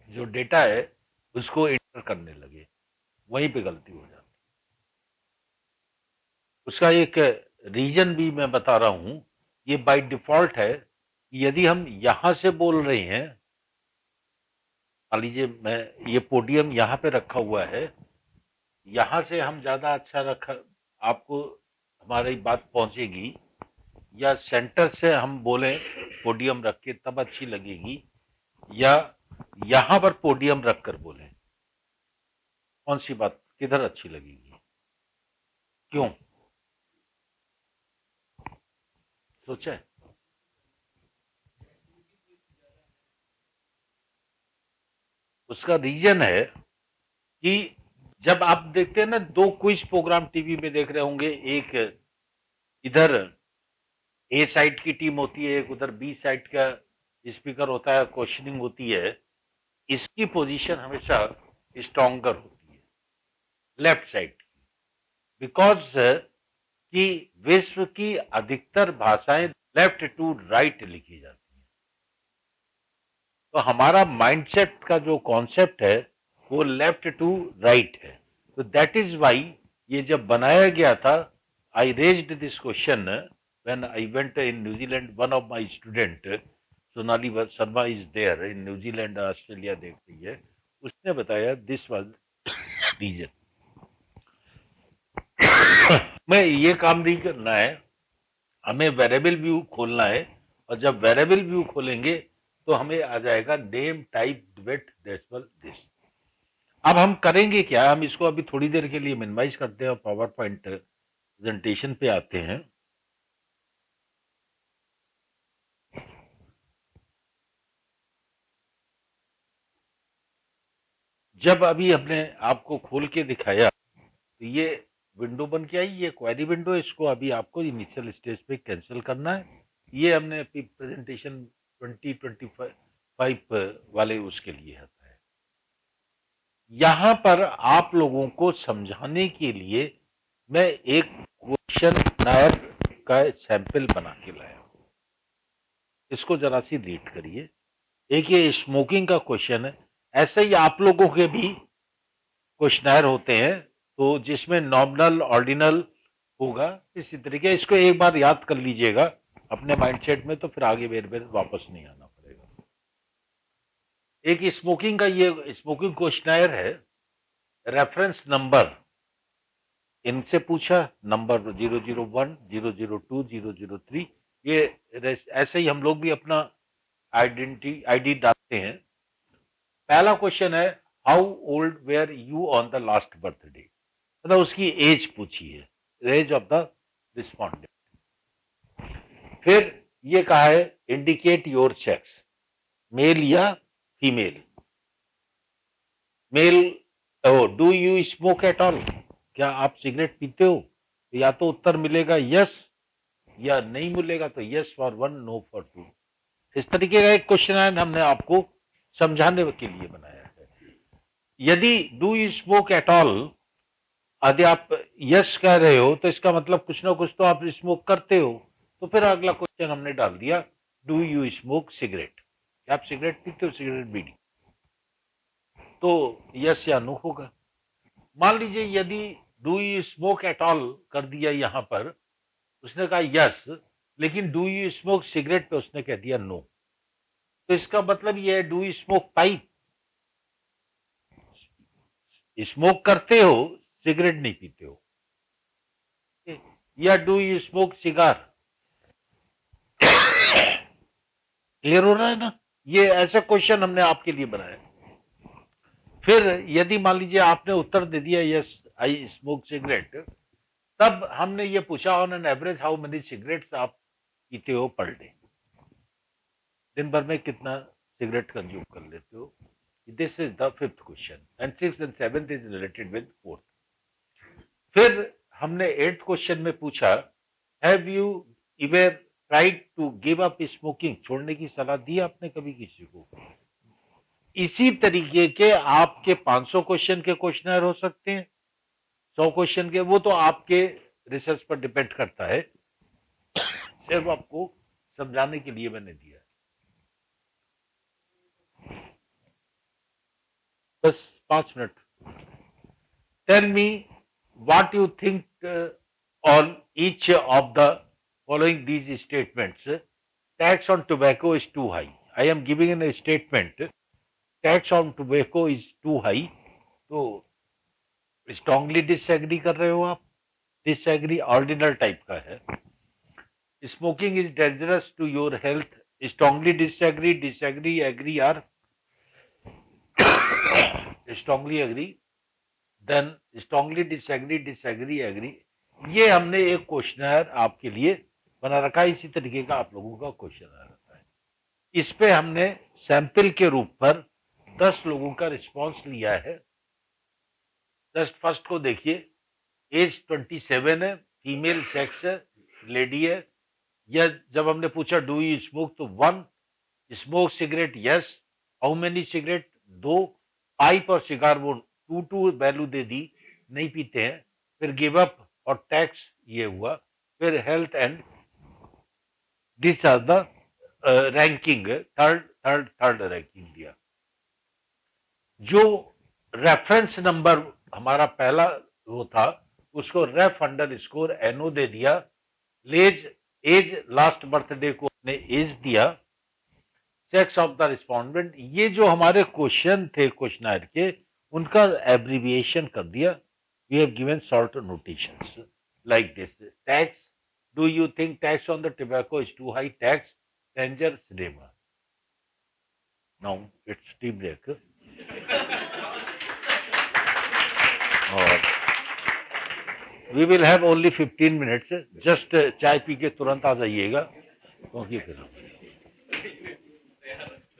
जो डेटा है उसको एंटर करने लगे, वहीं पे गलती हो जाती। उसका एक रीजन भी मैं बता रहा हूं। ये बाय डिफॉल्ट है कि यदि हम यहां से बोल रहे हैं, मान लीजिए मैं ये पोडियम यहां पे रखा हुआ है, यहां से हम ज्यादा अच्छा रखा आपको हमारी बात पहुंचेगी, या सेंटर से हम बोले पोडियम रख के तब अच्छी लगेगी, या यहां पर पोडियम रखकर बोले, कौन सी बात किधर अच्छी लगेगी, क्यों सोचा है? उसका रीजन है कि जब आप देखते हैं ना, दो क्विज प्रोग्राम टीवी में देख रहे होंगे, एक इधर ए साइड की टीम होती है, एक उधर बी साइड का स्पीकर होता है, क्वेश्चनिंग होती है। इसकी पोजीशन हमेशा स्ट्रॉन्गर होती है लेफ्ट साइड की, बिकॉज कि विश्व की अधिकतर भाषाएं लेफ्ट टू राइट लिखी जाती हैं। तो हमारा माइंडसेट का जो कॉन्सेप्ट है वो लेफ्ट टू राइट है। तो दैट इज वाई ये जब बनाया गया था, I raised this question when I went in New Zealand. One of my student Sonali Sharma is there in New Zealand, Australia देख रही है, उसने बताया दिस वाज रीजन। मैं ये काम नहीं करना है, हमें वेरिएबल व्यू खोलना है। और जब वेरिएबल व्यू खोलेंगे तो हमें आ जाएगा name type width decimal this. अब हम करेंगे क्या, हम इसको अभी थोड़ी देर के लिए मिनिमाइज करते हैं और पावर पॉइंट प्रेजेंटेशन पे आते हैं। जब अभी हमने आपको खोल के दिखाया तो ये विंडो बन के आई, ये क्वेरी विंडो, इसको अभी आपको इनिशियल स्टेज पे कैंसिल करना है। ये हमने अपनी प्रेजेंटेशन 2025 वाले उसके लिए होता है। यहां पर आप लोगों को समझाने के लिए मैं एक क्वेश्चन नायर का सैंपल बना के लाया हूं। इसको जरा सी रीड करिए। एक ये स्मोकिंग का क्वेश्चन है। ऐसे ही आप लोगों के भी क्वेश्चनर होते हैं, तो जिसमें नॉमिनल ऑर्डिनल होगा इसी तरीके। इसको एक बार याद कर लीजिएगा अपने माइंडसेट में, तो फिर आगे मेरे मेरे वापस नहीं आना पड़ेगा। एक स्मोकिंग का ये स्मोकिंग क्वेश्चनर है। रेफरेंस नंबर इनसे पूछा, नंबर 001, 002, 003। ये ऐसे ही हम लोग भी अपना आईडी डालते हैं। पहला क्वेश्चन है, how old were you on the last birthday, मतलब उसकी एज पूछी है, एज ऑफ द रिस्पॉन्डेंट। फिर ये कहा है, इंडिकेट योर सेक्स, मेल या female. Male, do you smoke at all, क्या आप सिगरेट पीते हो? या तो उत्तर मिलेगा यस, या नहीं मिलेगा तो यस फॉर 1, नो फॉर 2। इस तरीके का एक क्वेश्चन हमने आपको समझाने के लिए बनाया है। यदि do you smoke at all, यदि आप यस कह रहे हो तो इसका मतलब कुछ ना कुछ तो आप स्मोक करते हो। तो फिर अगला क्वेश्चन हमने डाल दिया, डू यू स्मोक सिगरेट, क्या आप सिगरेट पीते हो, सिगरेट बीड़ी, तो यस या नो होगा। मान लीजिए यदि do you smoke at all कर दिया यहां पर, उसने कहा यस, लेकिन डू यू स्मोक सिगरेट पे उसने कह दिया नो, तो इसका मतलब यह है, do you smoke pipe, smoke करते हो, सिगरेट नहीं पीते हो। या do you smoke cigar, clear हो रहा है ना? ये ऐसा क्वेश्चन हमने आपके लिए बनाया। फिर यदि मान लीजिए आपने उत्तर दे दिया यस आई स्मोक सिगरेट, तब हमने ये पूछा, on an average how many cigarettes आप पीते हो पर डे, दिन भर में कितना सिगरेट कंज्यूम कर लेते हो। This is the fifth question, and sixth and seventh is related with fourth. फिर हमने एट्थ क्वेश्चन में पूछा, have you ever tried to give up smoking, छोड़ने की सलाह दी आपने कभी किसी को? इसी तरीके के आपके 500 क्वेश्चन के क्वेश्चनर हो सकते हैं, 100 क्वेश्चन के, वो तो आपके रिसर्च पर डिपेंड करता है। सिर्फ आपको समझाने के लिए मैंने दिया। बस 5 minute. Tell me what you think on each of the following these statements. Tax on tobacco is too high, I am giving an statement, tax on tobacco is too high, तो स्ट्रांगली डिसएग्री कर रहे हो आप? Disagree ordinal type का है। Smoking is dangerous to your health, strongly disagree, disagree, agree or strongly agree, then strongly disagree, disagree, agree. ये हमने एक क्वेश्चनर आपके लिए बना रखा है, इसी तरीके का आप लोगों का क्वेश्चनर रहता है। इस पे हमने सैंपल के रूप पर 10 लोगों का रिस्पांस लिया है। जस्ट फर्स्ट को देखिए, एज 27 है, फीमेल सेक्स है, लेडी है। या जब हमने पूछा डू यू स्मोक, तो 1, smoke cigarette yes, how many cigarette 2, pipe और सिगार वो 2 वैल्यू दे दी, नहीं पीते हैं। फिर गिव अप और टैक्स ये हुआ। फिर health and this are the ranking, third ranking दिया। जो रेफरेंस नंबर हमारा पहला वो था, उसको रेफ अंडर स्कोर एनओ दे दिया। एज लास्ट बर्थडे को हमने एज दिया। सेक्स ऑफ द रिस्पोंडेंट, ये जो हमारे क्वेश्चन थे क्वेश्चनर के, उनका एब्रिविएशन कर दिया। We have given short notations like this. Tax, do you think tax on the tobacco is too high, tax danger cinema. Now it's tea break, और we will have only 15 minutes. Just चाय पी के तुरंत आ जाइएगा, क्योंकि फिर